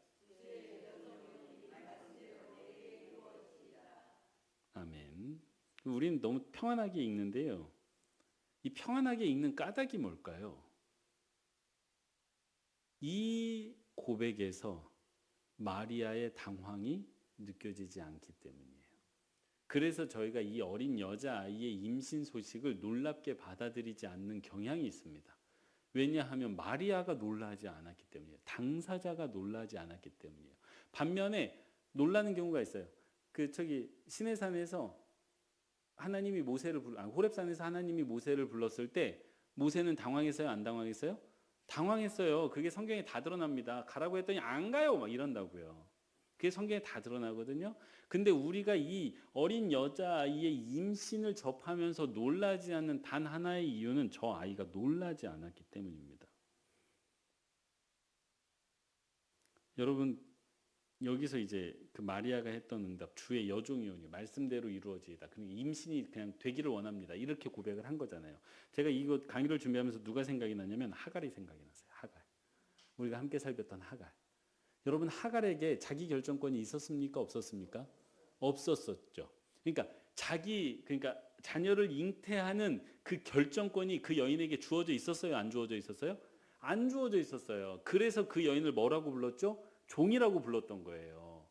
아멘. 우리는 너무 평안하게 읽는데요. 이 평안하게 읽는 까닭이 뭘까요? 이 고백에서 마리아의 당황이 느껴지지 않기 때문이에요. 그래서 저희가 이 어린 여자아이의 임신 소식을 놀랍게 받아들이지 않는 경향이 있습니다. 왜냐하면 마리아가 놀라지 않았기 때문이에요. 당사자가 놀라지 않았기 때문이에요. 반면에 놀라는 경우가 있어요. 시내산에서 하나님이 호렙산에서 하나님이 모세를 불렀을 때 모세는 당황했어요? 안 당황했어요? 당황했어요. 그게 성경에 다 드러납니다. 가라고 했더니 안 가요. 막 이런다고요. 그게 성경에 다 드러나거든요. 근데 우리가 이 어린 여자아이의 임신을 접하면서 놀라지 않는 단 하나의 이유는 저 아이가 놀라지 않았기 때문입니다. 여러분, 여기서 이제 그 마리아가 했던 응답, 주의 여종이오니 말씀대로 이루어지이다. 그러니까 임신이 그냥 되기를 원합니다. 이렇게 고백을 한 거잖아요. 제가 이거 강의를 준비하면서 누가 생각이 나냐면 하갈이 생각이 났어요. 하갈. 우리가 함께 살폈던 하갈. 여러분, 하갈에게 자기 결정권이 있었습니까? 없었습니까? 없었었죠. 그러니까 자녀를 잉태하는 그 결정권이 그 여인에게 주어져 있었어요? 안 주어져 있었어요? 안 주어져 있었어요. 그래서 그 여인을 뭐라고 불렀죠? 종이라고 불렀던 거예요.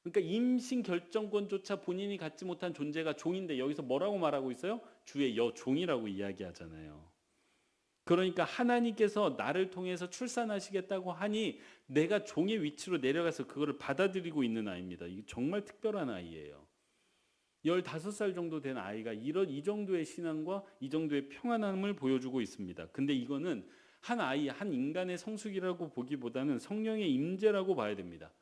그러니까 임신 결정권조차 본인이 갖지 못한 존재가 종인데 여기서 뭐라고 말하고 있어요? 주의 여종이라고 이야기하잖아요. 그러니까 하나님께서 나를 통해서 출산하시겠다고 하니 내가 종의 위치로 내려가서 그거를 받아들이고 있는 아이입니다. 이게 정말 특별한 아이예요. 15살 정도 된 아이가 이 정도의 신앙과 이 정도의 평안함을 보여주고 있습니다. 근데 이거는 한 인간의 성숙이라고 보기보다는 성령의 임재라고 봐야 됩니다.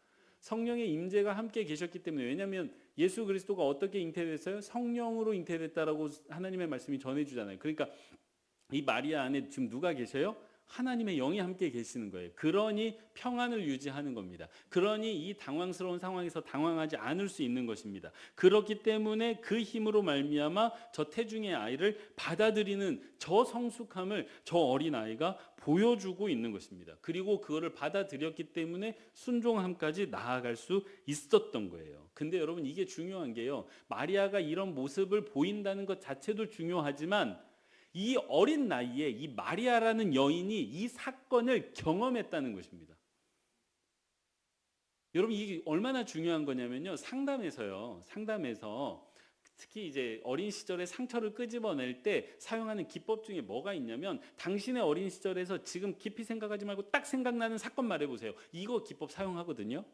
성령의 임재가 함께 계셨기 때문에, 왜냐하면 예수 그리스도가 어떻게 잉태됐어요? 성령으로 잉태됐다라고 하나님의 말씀이 전해주잖아요. 그러니까 이 마리아 안에 지금 누가 계셔요? 하나님의 영이 함께 계시는 거예요. 그러니 평안을 유지하는 겁니다. 그러니 이 당황스러운 상황에서 당황하지 않을 수 있는 것입니다. 그렇기 때문에 그 힘으로 말미암아 저 태중의 아이를 받아들이는 저 성숙함을 저 어린아이가 보여주고 있는 것입니다. 그리고 그거를 받아들였기 때문에 순종함까지 나아갈 수 있었던 거예요. 근데 여러분, 이게 중요한 게요, 마리아가 이런 모습을 보인다는 것 자체도 중요하지만 이 어린 나이에 이 마리아라는 여인이 이 사건을 경험했다는 것입니다. 여러분, 이게 얼마나 중요한 거냐면요, 상담에서 특히 이제 어린 시절의 상처를 끄집어낼 때 사용하는 기법 중에 뭐가 있냐면, 당신의 어린 시절에서 지금 깊이 생각하지 말고 딱 생각나는 사건 말해보세요. 이거 기법 사용하거든요.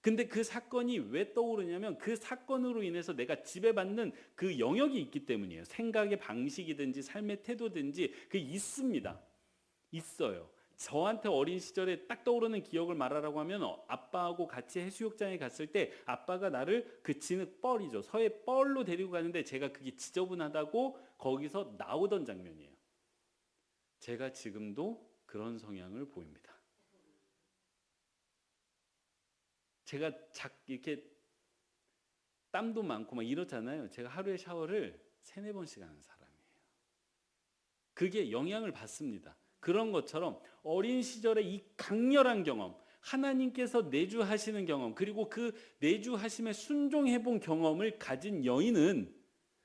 근데 그 사건이 왜 떠오르냐면 그 사건으로 인해서 내가 지배받는 그 영역이 있기 때문이에요. 생각의 방식이든지 삶의 태도든지 그게 있습니다. 있어요. 저한테 어린 시절에 딱 떠오르는 기억을 말하라고 하면 아빠하고 같이 해수욕장에 갔을 때 아빠가 나를 그 진흙 뻘이죠. 서해 뻘로 데리고 가는데 제가 그게 지저분하다고 거기서 나오던 장면이에요. 제가 지금도 그런 성향을 보입니다. 제가 이렇게 땀도 많고 막 이렇잖아요. 제가 하루에 샤워를 3-4번씩 하는 사람이에요. 그게 영향을 받습니다. 그런 것처럼 어린 시절의 이 강렬한 경험, 하나님께서 내주하시는 경험, 그리고 그 내주하심에 순종해 본 경험을 가진 여인은,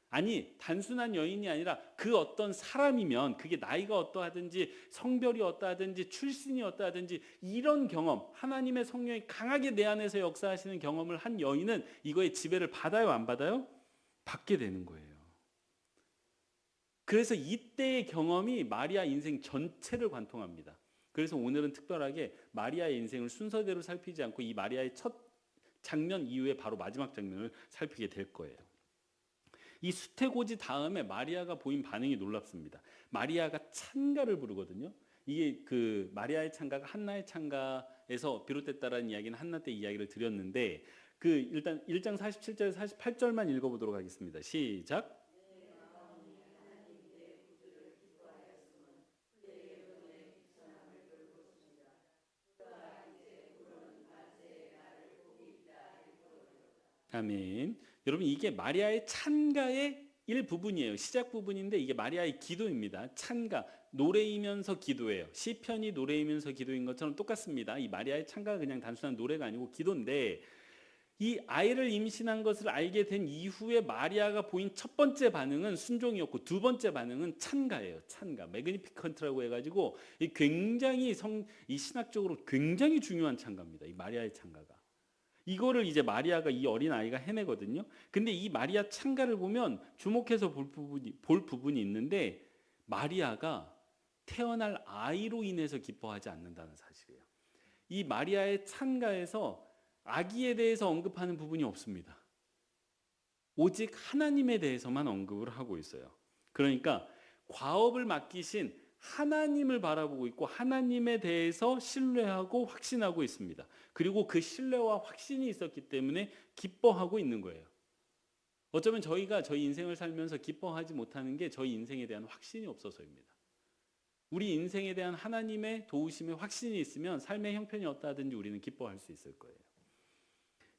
아니 단순한 여인이 아니라 그 어떤 사람이면, 그게 나이가 어떠하든지 성별이 어떠하든지 출신이 어떠하든지 이런 경험, 하나님의 성령이 강하게 내 안에서 역사하시는 경험을 한 여인은 이거에 지배를 받아요, 안 받아요? 받게 되는 거예요. 그래서 이때의 경험이 마리아 인생 전체를 관통합니다. 그래서 오늘은 특별하게 마리아의 인생을 순서대로 살피지 않고 이 마리아의 첫 장면 이후에 바로 마지막 장면을 살피게 될 거예요. 이 수태고지 다음에 마리아가 보인 반응이 놀랍습니다. 마리아가 찬가를 부르거든요. 이게 그 마리아의 찬가가 한나의 찬가에서 비롯됐다라는 이야기는 한나 때 이야기를 드렸는데, 그 일단 1장 47절 48절만 읽어보도록 하겠습니다. 시작. 아멘. 여러분, 이게 마리아의 찬가의 일부분이에요. 시작 부분인데 이게 마리아의 기도입니다. 찬가, 노래이면서 기도예요. 시편이 노래이면서 기도인 것처럼 똑같습니다. 이 마리아의 찬가가 그냥 단순한 노래가 아니고 기도인데, 이 아이를 임신한 것을 알게 된 이후에 마리아가 보인 첫 번째 반응은 순종이었고, 두 번째 반응은 찬가예요. 찬가, 매그니피컨트라고 해가지고 이 굉장히 이 신학적으로 굉장히 중요한 찬가입니다. 이 마리아의 찬가가. 이거를 이제 마리아가, 이 어린 아이가 해내거든요. 근데 이 마리아 찬가를 보면 주목해서 볼 부분이 있는데, 마리아가 태어날 아이로 인해서 기뻐하지 않는다는 사실이에요. 이 마리아의 찬가에서 아기에 대해서 언급하는 부분이 없습니다. 오직 하나님에 대해서만 언급을 하고 있어요. 그러니까 과업을 맡기신 하나님을 바라보고 있고, 하나님에 대해서 신뢰하고 확신하고 있습니다. 그리고 그 신뢰와 확신이 있었기 때문에 기뻐하고 있는 거예요. 어쩌면 저희가 저희 인생을 살면서 기뻐하지 못하는 게 저희 인생에 대한 확신이 없어서입니다. 우리 인생에 대한 하나님의 도우심에 확신이 있으면 삶의 형편이 어떠하든지 우리는 기뻐할 수 있을 거예요.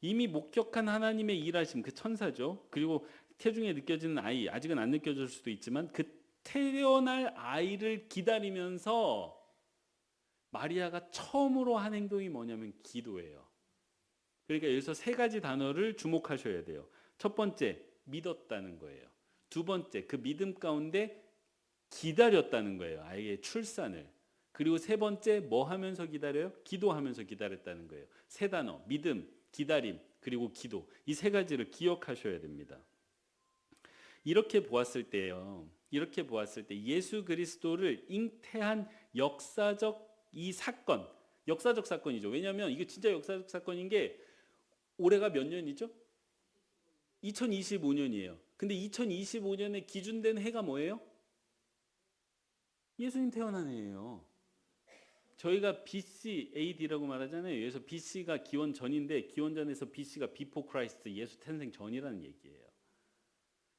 이미 목격한 하나님의 일하심, 그 천사죠. 그리고 태중에 느껴지는 아이, 아직은 안 느껴질 수도 있지만 그 태어날 아이를 기다리면서 마리아가 처음으로 한 행동이 뭐냐면 기도예요. 그러니까 여기서 세 가지 단어를 주목하셔야 돼요. 첫 번째, 믿었다는 거예요. 두 번째, 그 믿음 가운데 기다렸다는 거예요. 아이의 출산을. 그리고 세 번째, 뭐 하면서 기다려요? 기도하면서 기다렸다는 거예요. 세 단어, 믿음, 기다림, 그리고 기도. 이 세 가지를 기억하셔야 됩니다. 이렇게 보았을 때요. 이렇게 보았을 때 예수 그리스도를 잉태한 역사적 이 사건, 역사적 사건이죠. 왜냐하면 이게 진짜 역사적 사건인 게, 올해가 몇 년이죠? 2025년이에요. 근데 2025년에 기준된 해가 뭐예요? 예수님 태어난 해예요. 저희가 BC, AD라고 말하잖아요. 그래서 BC가 기원 전인데, 기원 전에서 BC가 Before Christ, 예수 탄생 전이라는 얘기예요.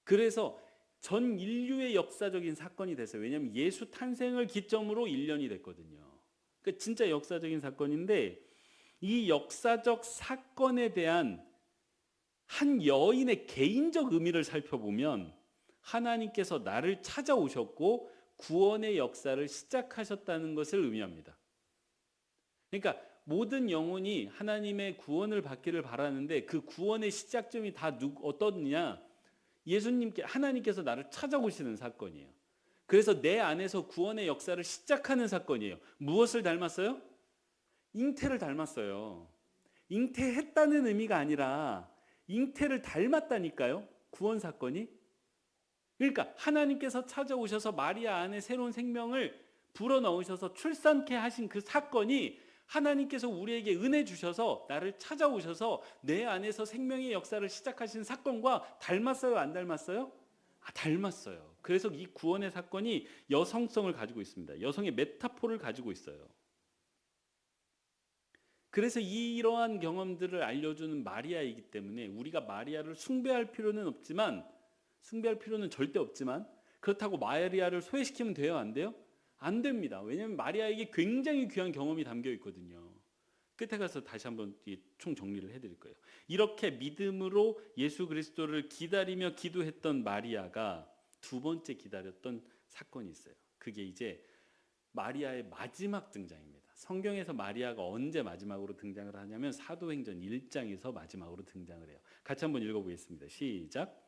그래서 전 인류의 역사적인 사건이 됐어요. 왜냐하면 예수 탄생을 기점으로 1년이 됐거든요. 그러니까 진짜 역사적인 사건인데, 이 역사적 사건에 대한 한 여인의 개인적 의미를 살펴보면, 하나님께서 나를 찾아오셨고 구원의 역사를 시작하셨다는 것을 의미합니다. 그러니까 모든 영혼이 하나님의 구원을 받기를 바라는데, 그 구원의 시작점이 다 어떻느냐? 예수님께, 하나님께서 나를 찾아오시는 사건이에요. 그래서 내 안에서 구원의 역사를 시작하는 사건이에요. 무엇을 닮았어요? 잉태를 닮았어요. 잉태했다는 의미가 아니라 잉태를 닮았다니까요. 구원 사건이. 그러니까 하나님께서 찾아오셔서 마리아 안에 새로운 생명을 불어넣으셔서 출산케 하신 그 사건이, 하나님께서 우리에게 은혜 주셔서 나를 찾아오셔서 내 안에서 생명의 역사를 시작하신 사건과 닮았어요? 안 닮았어요? 닮았어요. 그래서 이 구원의 사건이 여성성을 가지고 있습니다. 여성의 메타포를 가지고 있어요. 그래서 이러한 경험들을 알려주는 마리아이기 때문에 우리가 마리아를 숭배할 필요는 절대 없지만, 그렇다고 마리아를 소외시키면 돼요? 안 돼요? 안 됩니다. 왜냐하면 마리아에게 굉장히 귀한 경험이 담겨 있거든요. 끝에 가서 다시 한번 총 정리를 해드릴 거예요. 이렇게 믿음으로 예수 그리스도를 기다리며 기도했던 마리아가 두 번째 기다렸던 사건이 있어요. 그게 이제 마리아의 마지막 등장입니다. 성경에서 마리아가 언제 마지막으로 등장을 하냐면 사도행전 1장에서 마지막으로 등장을 해요. 같이 한번 읽어보겠습니다. 시작.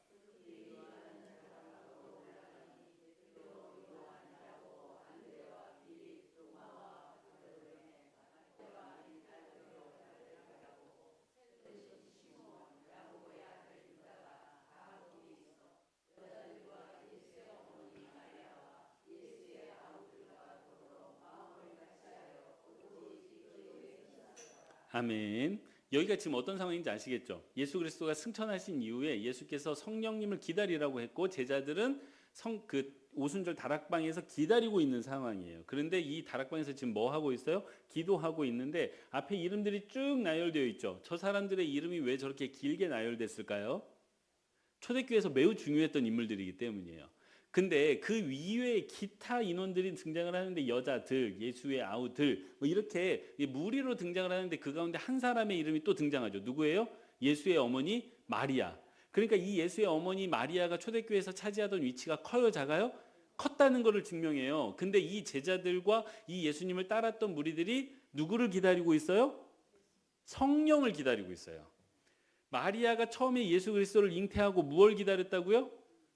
아멘. 여기가 지금 어떤 상황인지 아시겠죠? 예수 그리스도가 승천하신 이후에 예수께서 성령님을 기다리라고 했고, 제자들은 오순절 다락방에서 기다리고 있는 상황이에요. 그런데 이 다락방에서 지금 뭐 하고 있어요? 기도하고 있는데 앞에 이름들이 쭉 나열되어 있죠. 저 사람들의 이름이 왜 저렇게 길게 나열됐을까요? 초대교회에서 매우 중요했던 인물들이기 때문이에요. 근데 그 위에 기타 인원들이 등장을 하는데, 여자들, 예수의 아우들, 뭐 이렇게 무리로 등장을 하는데, 그 가운데 한 사람의 이름이 또 등장하죠. 누구예요? 예수의 어머니 마리아. 그러니까 이 예수의 어머니 마리아가 초대교회에서 차지하던 위치가 커요, 작아요? 컸다는 것을 증명해요. 근데 이 제자들과 이 예수님을 따랐던 무리들이 누구를 기다리고 있어요? 성령을 기다리고 있어요. 마리아가 처음에 예수 그리스도를 잉태하고 무엇을 기다렸다고요?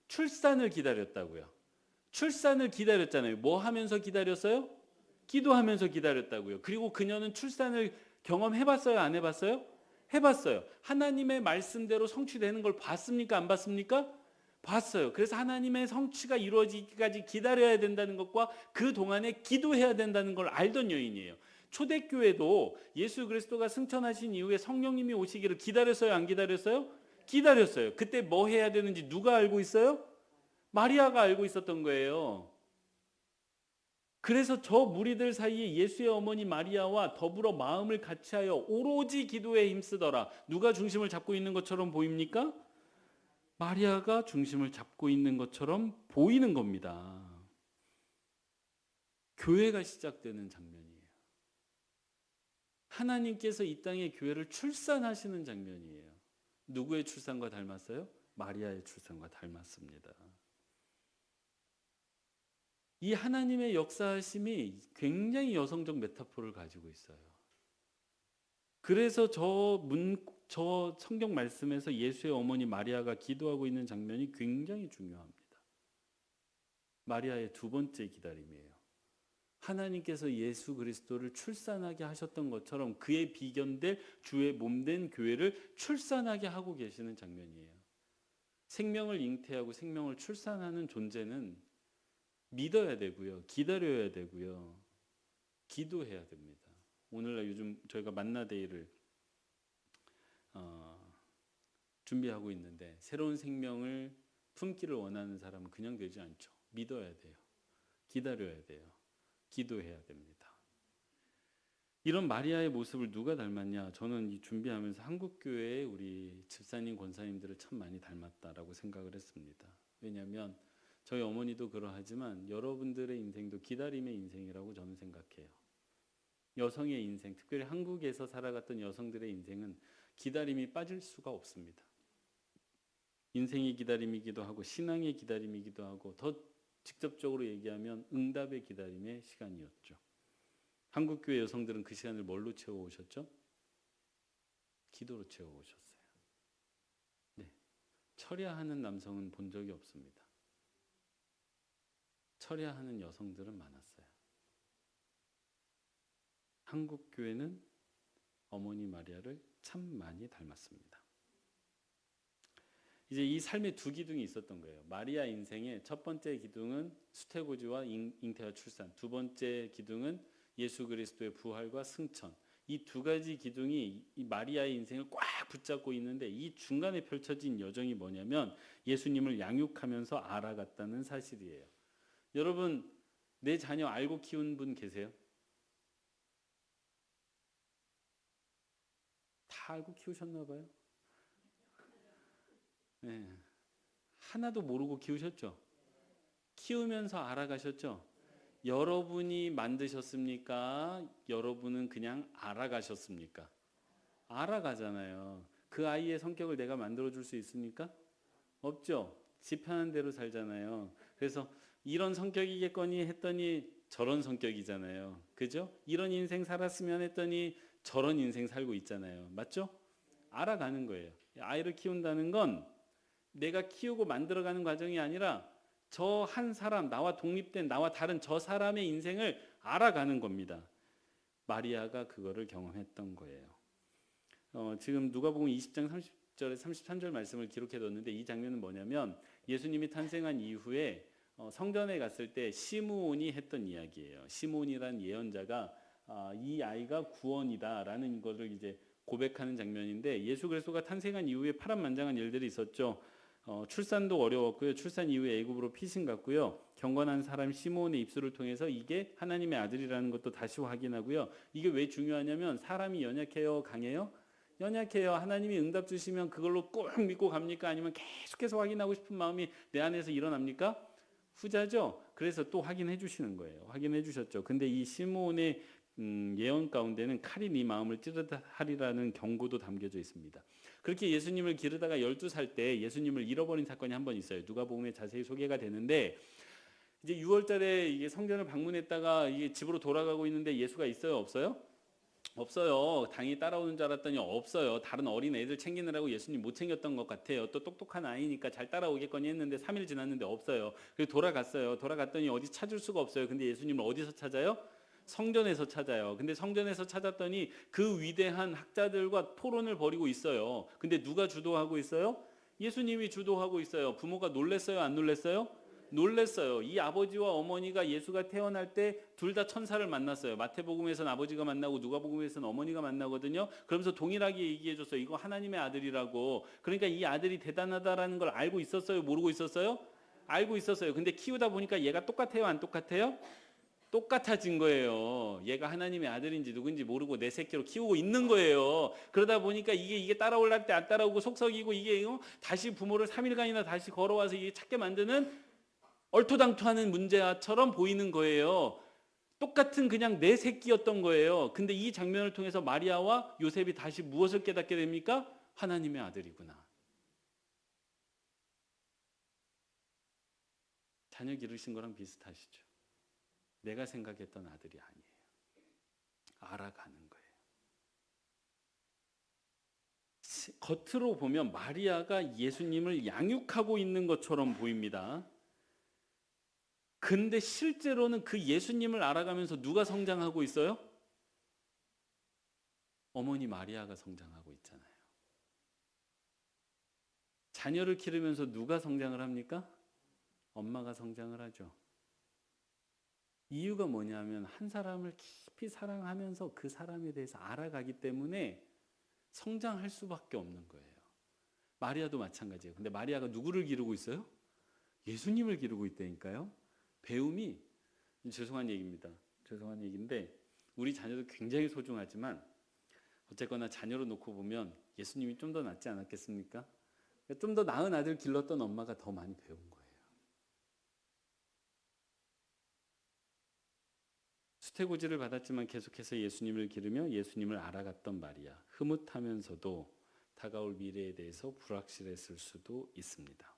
출산을 기다렸다고요. 출산을 기다렸잖아요. 뭐 하면서 기다렸어요? 기도하면서 기다렸다고요. 그리고 그녀는 출산을 경험해봤어요? 안 해봤어요? 해봤어요. 하나님의 말씀대로 성취되는 걸 봤습니까? 안 봤습니까? 봤어요. 그래서 하나님의 성취가 이루어지기까지 기다려야 된다는 것과 그 동안에 기도해야 된다는 걸 알던 여인이에요. 초대교회도 예수 그리스도가 승천하신 이후에 성령님이 오시기를 기다렸어요? 안 기다렸어요? 기다렸어요. 그때 뭐 해야 되는지 누가 알고 있어요? 마리아가 알고 있었던 거예요. 그래서 저 무리들 사이에 예수의 어머니 마리아와 더불어 마음을 같이하여 오로지 기도에 힘쓰더라. 누가 중심을 잡고 있는 것처럼 보입니까? 마리아가 중심을 잡고 있는 것처럼 보이는 겁니다. 교회가 시작되는 장면이에요. 하나님께서 이 땅에 교회를 출산하시는 장면이에요. 누구의 출산과 닮았어요? 마리아의 출산과 닮았습니다. 이 하나님의 역사하심이 굉장히 여성적 메타포를 가지고 있어요. 그래서 저 성경 말씀에서 예수의 어머니 마리아가 기도하고 있는 장면이 굉장히 중요합니다. 마리아의 두 번째 기다림이에요. 하나님께서 예수 그리스도를 출산하게 하셨던 것처럼 그의 비견될 주의 몸된 교회를 출산하게 하고 계시는 장면이에요. 생명을 잉태하고 생명을 출산하는 존재는 믿어야 되고요. 기다려야 되고요. 기도해야 됩니다. 오늘날 요즘 저희가 만나데이를 준비하고 있는데 새로운 생명을 품기를 원하는 사람은 그냥 되지 않죠. 믿어야 돼요. 기다려야 돼요. 기도해야 됩니다. 이런 마리아의 모습을 누가 닮았냐? 저는 이 준비하면서 한국교회의 우리 집사님, 권사님들을 참 많이 닮았다라고 생각을 했습니다. 왜냐하면 저희 어머니도 그러하지만 여러분들의 인생도 기다림의 인생이라고 저는 생각해요. 여성의 인생, 특별히 한국에서 살아갔던 여성들의 인생은 기다림이 빠질 수가 없습니다. 인생의 기다림이기도 하고 신앙의 기다림이기도 하고 더 직접적으로 얘기하면 응답의 기다림의 시간이었죠. 한국교회 여성들은 그 시간을 뭘로 채워오셨죠? 기도로 채워오셨어요. 네. 철야하는 남성은 본 적이 없습니다. 철야하는 여성들은 많았어요. 한국교회는 어머니 마리아를 참 많이 닮았습니다. 이제 이 삶의 두 기둥이 있었던 거예요. 마리아 인생의 첫 번째 기둥은 수태고지와 잉태와 출산, 두 번째 기둥은 예수 그리스도의 부활과 승천. 이 두 가지 기둥이 이 마리아의 인생을 꽉 붙잡고 있는데 이 중간에 펼쳐진 여정이 뭐냐면 예수님을 양육하면서 알아갔다는 사실이에요. 여러분, 내 자녀 알고 키운 분 계세요? 다 알고 키우셨나 봐요. 네. 하나도 모르고 키우셨죠? 키우면서 알아가셨죠? 여러분이 만드셨습니까? 여러분은 그냥 알아가셨습니까? 알아가잖아요. 그 아이의 성격을 내가 만들어줄 수 있습니까? 없죠. 지 편한 대로 살잖아요. 그래서 이런 성격이겠거니 했더니 저런 성격이잖아요. 그죠? 이런 인생 살았으면 했더니 저런 인생 살고 있잖아요. 맞죠? 알아가는 거예요. 아이를 키운다는 건 내가 키우고 만들어가는 과정이 아니라 저 한 사람, 나와 독립된 나와 다른 저 사람의 인생을 알아가는 겁니다. 마리아가 그거를 경험했던 거예요. 지금 누가복음 20장 30절에 33절 말씀을 기록해 뒀는데 이 장면은 뭐냐면 예수님이 탄생한 이후에 성전에 갔을 때 시므온이 했던 이야기예요. 시므온이라는 예언자가 이 아이가 구원이다라는 것을 이제 고백하는 장면인데 예수 그리스도가 탄생한 이후에 파란만장한 일들이 있었죠. 출산도 어려웠고요. 출산 이후에 애굽으로 피신 갔고요. 경건한 사람 시므온의 입술을 통해서 이게 하나님의 아들이라는 것도 다시 확인하고요. 이게 왜 중요하냐면 사람이 연약해요, 강해요? 연약해요. 하나님이 응답 주시면 그걸로 꼭 믿고 갑니까? 아니면 계속해서 확인하고 싶은 마음이 내 안에서 일어납니까? 후자죠. 그래서 또 확인해 주시는 거예요. 확인해 주셨죠. 근데 이 시므온의 예언 가운데는 칼이 네 마음을 찌르다 하리라는 경고도 담겨져 있습니다. 그렇게 예수님을 기르다가 12살 때 예수님을 잃어버린 사건이 한 번 있어요. 누가복음에 자세히 소개가 되는데, 이제 6월달에 이게 성전을 방문했다가 이게 집으로 돌아가고 있는데 예수가 있어요, 없어요? 없어요. 당연히 따라오는 줄 알았더니 없어요. 다른 어린 애들 챙기느라고 예수님 못 챙겼던 것 같아요. 또 똑똑한 아이니까 잘 따라오겠거니 했는데 3일 지났는데 없어요. 그래서 돌아갔어요. 돌아갔더니 어디 찾을 수가 없어요. 근데 예수님을 어디서 찾아요? 성전에서 찾아요. 근데 성전에서 찾았더니 그 위대한 학자들과 토론을 벌이고 있어요. 근데 누가 주도하고 있어요? 예수님이 주도하고 있어요. 부모가 놀랬어요, 안 놀랬어요? 놀랬어요. 이 아버지와 어머니가 예수가 태어날 때 둘 다 천사를 만났어요. 마태복음에서는 아버지가 만나고 누가복음에서는 어머니가 만나거든요. 그러면서 동일하게 얘기해 줬어요. 이거 하나님의 아들이라고. 그러니까 이 아들이 대단하다라는 걸 알고 있었어요? 모르고 있었어요? 알고 있었어요. 근데 키우다 보니까 얘가 똑같아요, 안 똑같아요? 똑같아진 거예요. 얘가 하나님의 아들인지 누군지 모르고 내 새끼로 키우고 있는 거예요. 그러다 보니까 이게 따라올랄 때 안 따라오고 속썩이고 이게 다시 부모를 3일간이나 다시 걸어와서 이게 찾게 만드는 얼토당토하는 문제처럼 보이는 거예요. 똑같은 그냥 내 새끼였던 거예요. 근데 이 장면을 통해서 마리아와 요셉이 다시 무엇을 깨닫게 됩니까? 하나님의 아들이구나. 자녀 기르신 거랑 비슷하시죠. 내가 생각했던 아들이 아니에요. 알아가는 거예요. 겉으로 보면 마리아가 예수님을 양육하고 있는 것처럼 보입니다. 근데 실제로는 그 예수님을 알아가면서 누가 성장하고 있어요? 어머니 마리아가 성장하고 있잖아요. 자녀를 기르면서 누가 성장을 합니까? 엄마가 성장을 하죠. 이유가 뭐냐면 한 사람을 깊이 사랑하면서 그 사람에 대해서 알아가기 때문에 성장할 수밖에 없는 거예요. 마리아도 마찬가지예요. 근데 마리아가 누구를 기르고 있어요? 예수님을 기르고 있다니까요. 배움이, 죄송한 얘기입니다. 죄송한 얘기인데 우리 자녀도 굉장히 소중하지만 어쨌거나 자녀로 놓고 보면 예수님이 좀 더 낫지 않았겠습니까? 좀 더 나은 아들 길렀던 엄마가 더 많이 배운 거예요. 수태고지를 받았지만 계속해서 예수님을 기르며 예수님을 알아갔던 마리아. 흐뭇하면서도 다가올 미래에 대해서 불확실했을 수도 있습니다.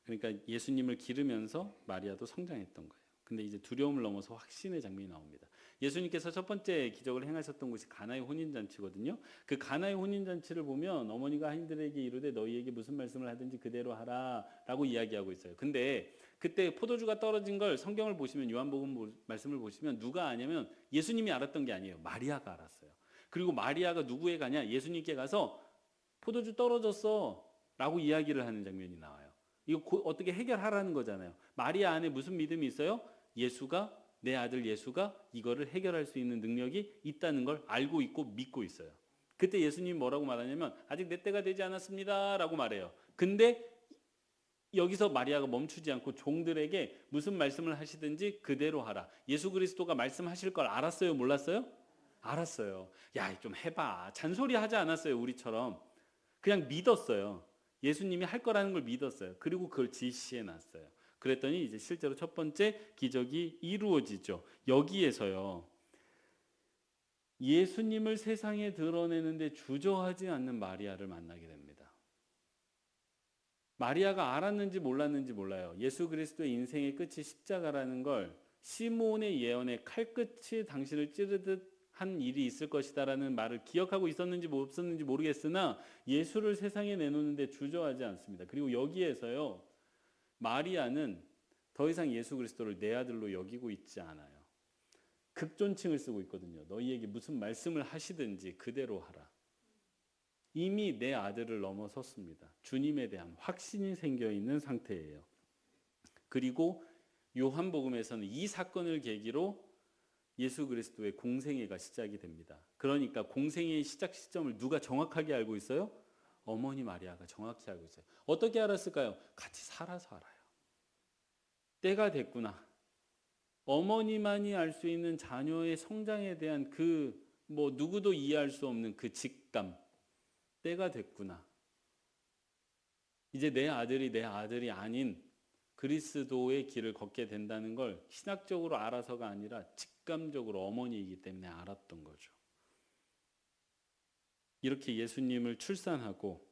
그러니까 예수님을 기르면서 마리아도 성장했던 거예요. 근데 이제 두려움을 넘어서 확신의 장면이 나옵니다. 예수님께서 첫 번째 기적을 행하셨던 곳이 가나의 혼인잔치거든요. 그 가나의 혼인잔치를 보면 어머니가 하인들에게 이르되 너희에게 무슨 말씀을 하든지 그대로 하라 라고 이야기하고 있어요. 근데 그때 포도주가 떨어진 걸 성경을 보시면 요한복음 말씀을 보시면 누가 아냐면 예수님이 알았던 게 아니에요. 마리아가 알았어요. 그리고 마리아가 누구에 가냐? 예수님께 가서 포도주 떨어졌어 라고 이야기를 하는 장면이 나와요. 이거 어떻게 해결하라는 거잖아요. 마리아 안에 무슨 믿음이 있어요? 예수가, 내 아들 예수가 이거를 해결할 수 있는 능력이 있다는 걸 알고 있고 믿고 있어요. 그때 예수님이 뭐라고 말하냐면 아직 내 때가 되지 않았습니다 라고 말해요. 근데 여기서 마리아가 멈추지 않고 종들에게 무슨 말씀을 하시든지 그대로 하라. 예수 그리스도가 말씀하실 걸 알았어요? 몰랐어요? 알았어요. 야, 좀 해봐. 잔소리 하지 않았어요, 우리처럼. 그냥 믿었어요. 예수님이 할 거라는 걸 믿었어요. 그리고 그걸 지시해 놨어요. 그랬더니 이제 실제로 첫 번째 기적이 이루어지죠. 여기에서요. 예수님을 세상에 드러내는데 주저하지 않는 마리아를 만나게 됩니다. 마리아가 알았는지 몰랐는지 몰라요. 예수 그리스도의 인생의 끝이 십자가라는 걸 시몬의 예언에 칼끝이 당신을 찌르듯 한 일이 있을 것이다라는 말을 기억하고 있었는지 없었는지 모르겠으나 예수를 세상에 내놓는데 주저하지 않습니다. 그리고 여기에서요. 마리아는 더 이상 예수 그리스도를 내 아들로 여기고 있지 않아요. 극존칭을 쓰고 있거든요. 너희에게 무슨 말씀을 하시든지 그대로 하라. 이미 내 아들을 넘어섰습니다. 주님에 대한 확신이 생겨 있는 상태예요. 그리고 요한복음에서는 이 사건을 계기로 예수 그리스도의 공생애가 시작이 됩니다. 그러니까 공생애의 시작 시점을 누가 정확하게 알고 있어요? 어머니 마리아가 정확히 알고 있어요. 어떻게 알았을까요? 같이 살아서 알아요. 때가 됐구나. 어머니만이 알 수 있는 자녀의 성장에 대한 누구도 이해할 수 없는 그 직감. 때가 됐구나. 이제 내 아들이 내 아들이 아닌 그리스도의 길을 걷게 된다는 걸 신학적으로 알아서가 아니라 직감적으로 어머니이기 때문에 알았던 거죠. 이렇게 예수님을 출산하고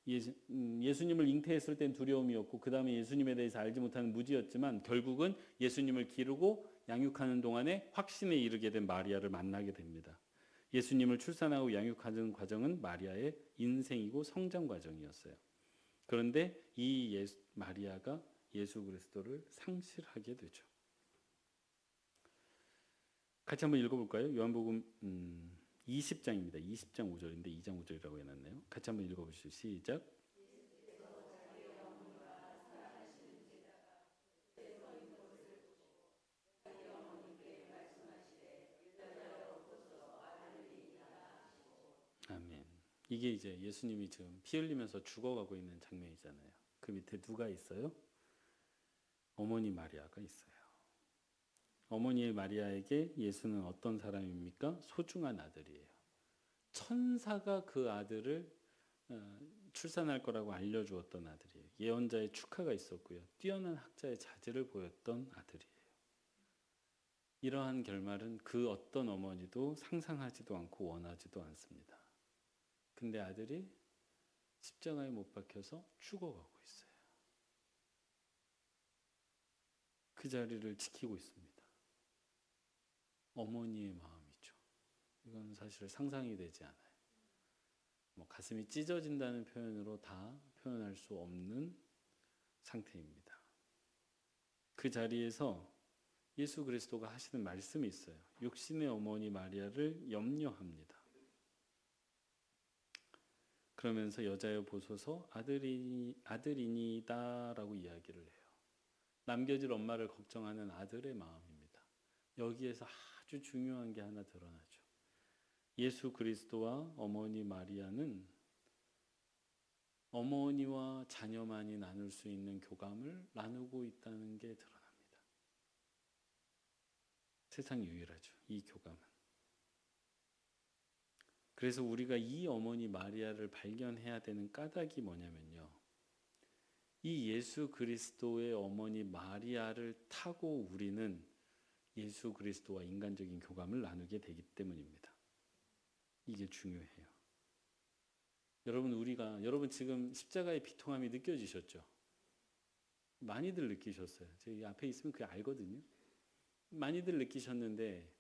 예수님을 잉태했을 땐 두려움이었고 그 다음에 예수님에 대해서 알지 못하는 무지였지만 결국은 예수님을 기르고 양육하는 동안에 확신에 이르게 된 마리아를 만나게 됩니다. 예수님을 출산하고 양육하는 과정은 마리아의 인생이고 성장 과정이었어요. 그런데 이 마리아가 예수 그리스도를 상실하게 되죠. 같이 한번 읽어볼까요? 요한복음 20장입니다. 20장 5절인데 2장 5절이라고 해놨네요. 같이 한번 읽어보시죠. 시작. 아멘. 이게 이제 예수님이 지금 피 흘리면서 죽어가고 있는 장면이잖아요. 그 밑에 누가 있어요? 어머니 마리아가 있어요. 어머니의 마리아에게 예수는 어떤 사람입니까? 소중한 아들이에요. 천사가 그 아들을 출산할 거라고 알려주었던 아들이에요. 예언자의 축하가 있었고요. 뛰어난 학자의 자질을 보였던 아들이에요. 이러한 결말은 그 어떤 어머니도 상상하지도 않고 원하지도 않습니다. 근데 아들이 십자가에 못 박혀서 죽어가고 있어요. 그 자리를 지키고 있습니다. 어머니의 마음이죠. 이건 사실 상상이 되지 않아요. 가슴이 찢어진다는 표현으로 다 표현할 수 없는 상태입니다. 그 자리에서 예수 그리스도가 하시는 말씀이 있어요. 육신의 어머니 마리아를 염려합니다. 그러면서 여자여 보소서 아들이니다라고 이야기를 해요. 남겨질 엄마를 걱정하는 아들의 마음입니다. 여기에서 아주 중요한 게 하나 드러나죠. 예수 그리스도와 어머니 마리아는 어머니와 자녀만이 나눌 수 있는 교감을 나누고 있다는 게 드러납니다. 세상 유일하죠. 이 교감은. 그래서 우리가 이 어머니 마리아를 발견해야 되는 까닭이 뭐냐면요. 이 예수 그리스도의 어머니 마리아를 타고 우리는 예수 그리스도와 인간적인 교감을 나누게 되기 때문입니다. 이게 중요해요. 여러분 지금 십자가의 비통함이 느껴지셨죠? 많이들 느끼셨어요. 저희 앞에 있으면 그게 알거든요. 많이들 느끼셨는데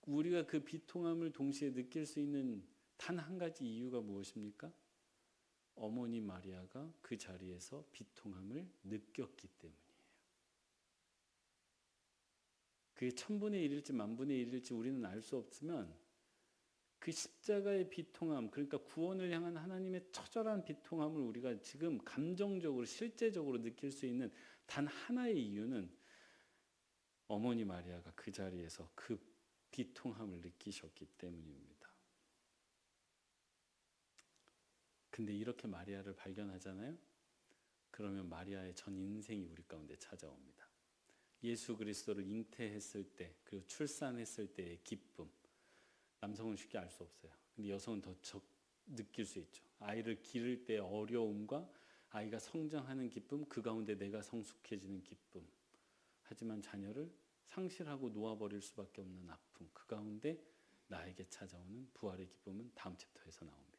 우리가 그 비통함을 동시에 느낄 수 있는 단 한 가지 이유가 무엇입니까? 어머니 마리아가 그 자리에서 비통함을 느꼈기 때문이에요. 그게 1000분의 1일지 10,000분의 1일지 우리는 알 수 없지만 그 십자가의 비통함, 그러니까 구원을 향한 하나님의 처절한 비통함을 우리가 지금 감정적으로 실제적으로 느낄 수 있는 단 하나의 이유는 어머니 마리아가 그 자리에서 그 비통함을 느끼셨기 때문입니다. 근데 이렇게 마리아를 발견하잖아요. 그러면 마리아의 전 인생이 우리 가운데 찾아옵니다. 예수 그리스도를 잉태했을 때 그리고 출산했을 때의 기쁨, 남성은 쉽게 알 수 없어요. 근데 여성은 더 느낄 수 있죠. 아이를 기를 때의 어려움과 아이가 성장하는 기쁨, 그 가운데 내가 성숙해지는 기쁨. 하지만 자녀를 상실하고 놓아버릴 수밖에 없는 아픔, 그 가운데 나에게 찾아오는 부활의 기쁨은 다음 챕터에서 나옵니다.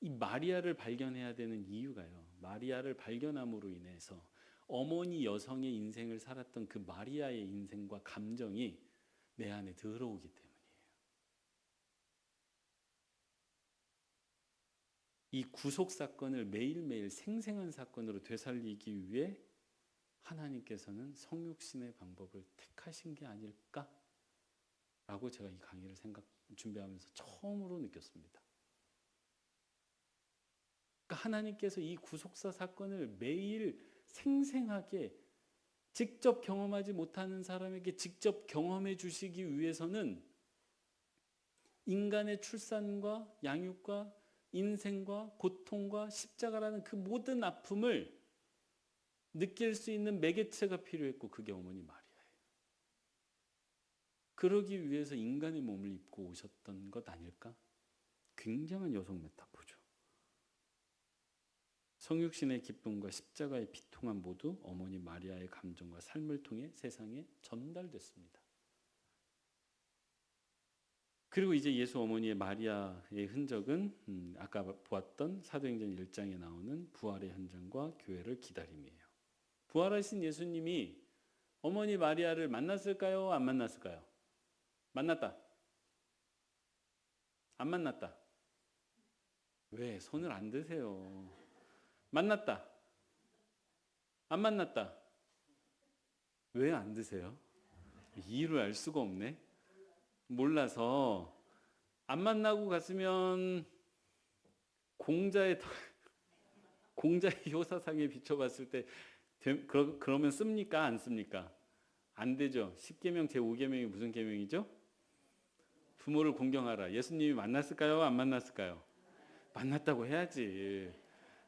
이 마리아를 발견해야 되는 이유가요. 마리아를 발견함으로 인해서 어머니 여성의 인생을 살았던 그 마리아의 인생과 감정이 내 안에 들어오기 때문이에요. 이 구속 사건을 매일매일 생생한 사건으로 되살리기 위해 하나님께서는 성육신의 방법을 택하신 게 아닐까? 라고 제가 이 강의를 준비하면서 처음으로 느꼈습니다. 그러니까 하나님께서 이 구속사 사건을 매일 생생하게 직접 경험하지 못하는 사람에게 직접 경험해 주시기 위해서는 인간의 출산과 양육과 인생과 고통과 십자가라는 그 모든 아픔을 느낄 수 있는 매개체가 필요했고 그게 어머니 마리아예요. 그러기 위해서 인간의 몸을 입고 오셨던 것 아닐까? 굉장한 여성 메타포죠. 성육신의 기쁨과 십자가의 비통함 모두 어머니 마리아의 감정과 삶을 통해 세상에 전달됐습니다. 그리고 이제 예수 어머니의 마리아의 흔적은 아까 보았던 사도행전 1장에 나오는 부활의 현장과 교회를 기다림이에요. 부활하신 예수님이 어머니 마리아를 만났을까요? 안 만났을까요? 만났다. 안 만났다. 왜? 손을 안 드세요. 만났다. 안 만났다. 왜 안 드세요? 이유를 알 수가 없네. 몰라서. 안 만나고 갔으면 공자의 효사상에 비춰봤을 때 그러면 씁니까? 안 씁니까? 안 되죠. 10계명 제5계명이 무슨 계명이죠? 부모를 공경하라. 예수님이 만났을까요? 안 만났을까요? 만났다고 해야지.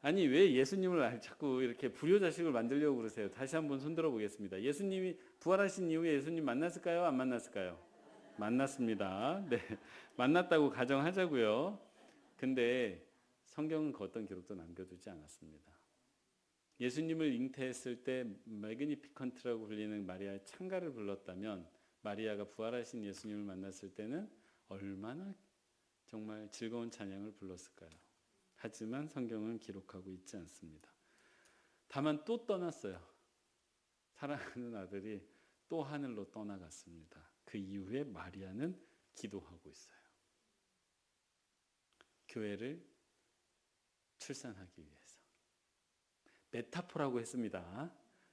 아니 왜 예수님을 자꾸 이렇게 불효자식을 만들려고 그러세요? 다시 한번 손들어 보겠습니다. 예수님이 부활하신 이후에 예수님 만났을까요? 안 만났을까요? 만났습니다. 네, 만났다고 가정하자고요. 근데 성경은 그 어떤 기록도 남겨두지 않았습니다. 예수님을 잉태했을 때 매그니피컨트라고 불리는 마리아의 찬가를 불렀다면 마리아가 부활하신 예수님을 만났을 때는 얼마나 정말 즐거운 찬양을 불렀을까요? 하지만 성경은 기록하고 있지 않습니다. 다만 또 떠났어요. 사랑하는 아들이 또 하늘로 떠나갔습니다. 그 이후에 마리아는 기도하고 있어요. 교회를 출산하기 위해서. 메타포라고 했습니다.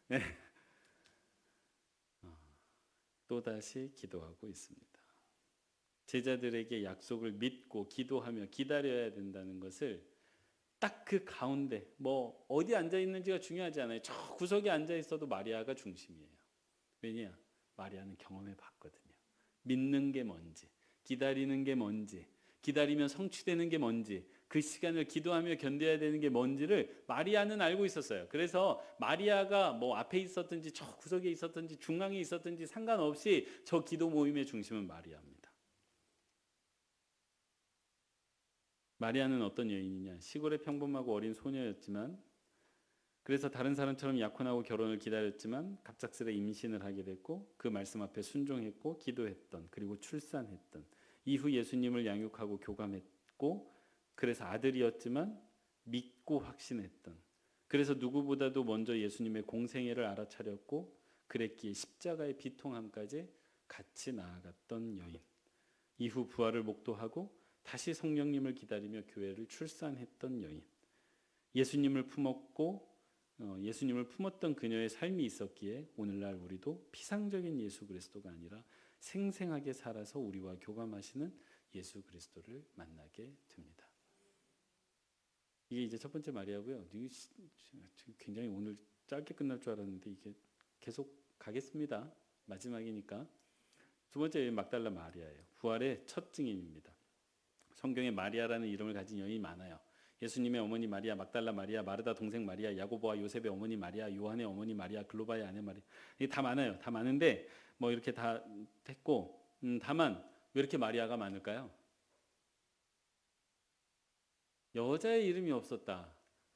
네. 또다시 기도하고 있습니다. 제자들에게 약속을 믿고 기도하며 기다려야 된다는 것을 딱 그 가운데 뭐 어디 앉아 있는지가 중요하지 않아요. 저 구석에 앉아 있어도 마리아가 중심이에요. 왜냐? 마리아는 경험해 봤거든요. 믿는 게 뭔지, 기다리는 게 뭔지, 기다리면 성취되는 게 뭔지, 그 시간을 기도하며 견뎌야 되는 게 뭔지를 마리아는 알고 있었어요. 그래서 마리아가 뭐 앞에 있었든지 저 구석에 있었든지 중앙에 있었든지 상관없이 저 기도 모임의 중심은 마리아입니다. 마리아는 어떤 여인이냐? 시골의 평범하고 어린 소녀였지만, 그래서 다른 사람처럼 약혼하고 결혼을 기다렸지만 갑작스레 임신을 하게 됐고 그 말씀 앞에 순종했고 기도했던, 그리고 출산했던, 이후 예수님을 양육하고 교감했고 그래서 아들이었지만 믿고 확신했던, 그래서 누구보다도 먼저 예수님의 공생애를 알아차렸고 그랬기에 십자가의 비통함까지 같이 나아갔던 여인, 이후 부활을 목도하고 다시 성령님을 기다리며 교회를 출산했던 여인, 예수님을 품었던 그녀의 삶이 있었기에 오늘날 우리도 피상적인 예수 그리스도가 아니라 생생하게 살아서 우리와 교감하시는 예수 그리스도를 만나게 됩니다. 이게 이제 첫 번째 마리아고요. 굉장히 오늘 짧게 끝날 줄 알았는데 이게 계속 가겠습니다. 마지막이니까. 두 번째 막달라 마리아예요. 부활의 첫 증인입니다. 성경에 마리아라는 이름을 가진 여인이 많아요. 예수님의 어머니 마리아, 막달라 마리아, 마르다 동생 마리아, 야고보와 요셉의 어머니 마리아, 요한의 어머니 마리아, 글로바의 아내 마리아. 이게 다 많아요. 다 많은데 뭐 이렇게 다 했고, 다만 왜 이렇게 마리아가 많을까요? 여자의 이름이 없었다.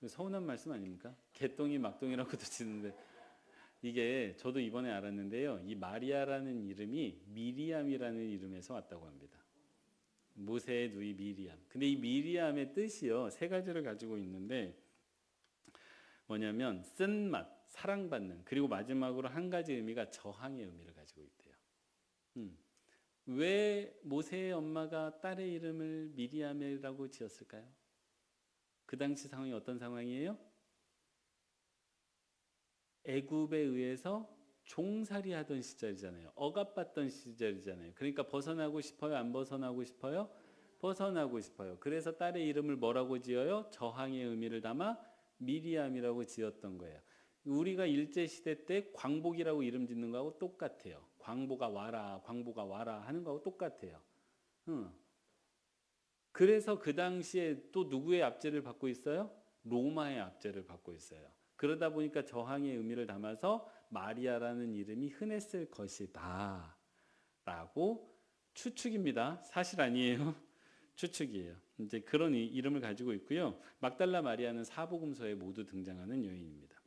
서운한 말씀 아닙니까? 개똥이 막똥이라고도 치는데, 이게 저도 이번에 알았는데요. 이 마리아라는 이름이 미리암이라는 이름에서 왔다고 합니다. 모세의 누이 미리암. 근데 이 미리암의 뜻이요, 세 가지를 가지고 있는데 뭐냐면 쓴맛, 사랑받는, 그리고 마지막으로 한 가지 의미가 저항의 의미를 가지고 있대요. 왜 모세의 엄마가 딸의 이름을 미리암이라고 지었을까요? 그 당시 상황이 어떤 상황이에요? 애굽에 의해서 종살이 하던 시절이잖아요. 억압받던 시절이잖아요. 그러니까 벗어나고 싶어요? 안 벗어나고 싶어요? 벗어나고 싶어요. 그래서 딸의 이름을 뭐라고 지어요? 저항의 의미를 담아 미리암이라고 지었던 거예요. 우리가 일제시대 때 광복이라고 이름 짓는 거하고 똑같아요. 광복아 와라, 광복아 와라 하는 거하고 똑같아요. 그래서 그 당시에 또 누구의 압제를 받고 있어요? 로마의 압제를 받고 있어요. 그러다 보니까 저항의 의미를 담아서 마리아라는 이름이 흔했을 것이다 라고 추측입니다. 사실 아니에요. 추측이에요. 이제 그런 이름을 가지고 있고요. 막달라 마리아는 사복음서에 모두 등장하는 여인입니다.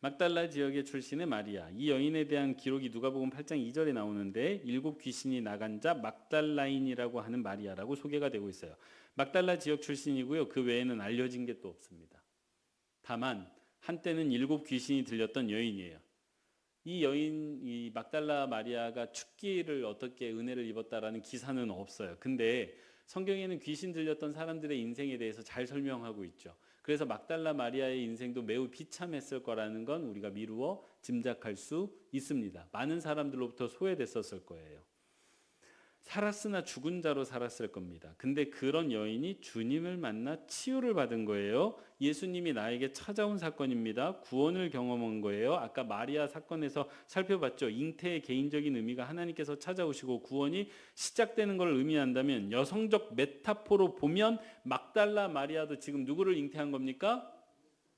막달라 지역의 출신의 마리아, 이 여인에 대한 기록이 누가복음 8장 2절에 나오는데 7 귀신이 나간 자 막달라인이라고 하는 마리아라고 소개가 되고 있어요. 막달라 지역 출신이고요. 그 외에는 알려진 게 또 없습니다. 다만 한때는 7 귀신이 들렸던 여인이에요. 이 여인, 이 막달라 마리아가 축기를 어떻게 은혜를 입었다라는 기사는 없어요. 근데 성경에는 귀신 들렸던 사람들의 인생에 대해서 잘 설명하고 있죠. 그래서 막달라 마리아의 인생도 매우 비참했을 거라는 건 우리가 미루어 짐작할 수 있습니다. 많은 사람들로부터 소외됐었을 거예요. 살았으나 죽은 자로 살았을 겁니다. 근데 그런 여인이 주님을 만나 치유를 받은 거예요. 예수님이 나에게 찾아온 사건입니다. 구원을 경험한 거예요. 아까 마리아 사건에서 살펴봤죠. 잉태의 개인적인 의미가 하나님께서 찾아오시고 구원이 시작되는 걸 의미한다면 여성적 메타포로 보면 막달라 마리아도 지금 누구를 잉태한 겁니까?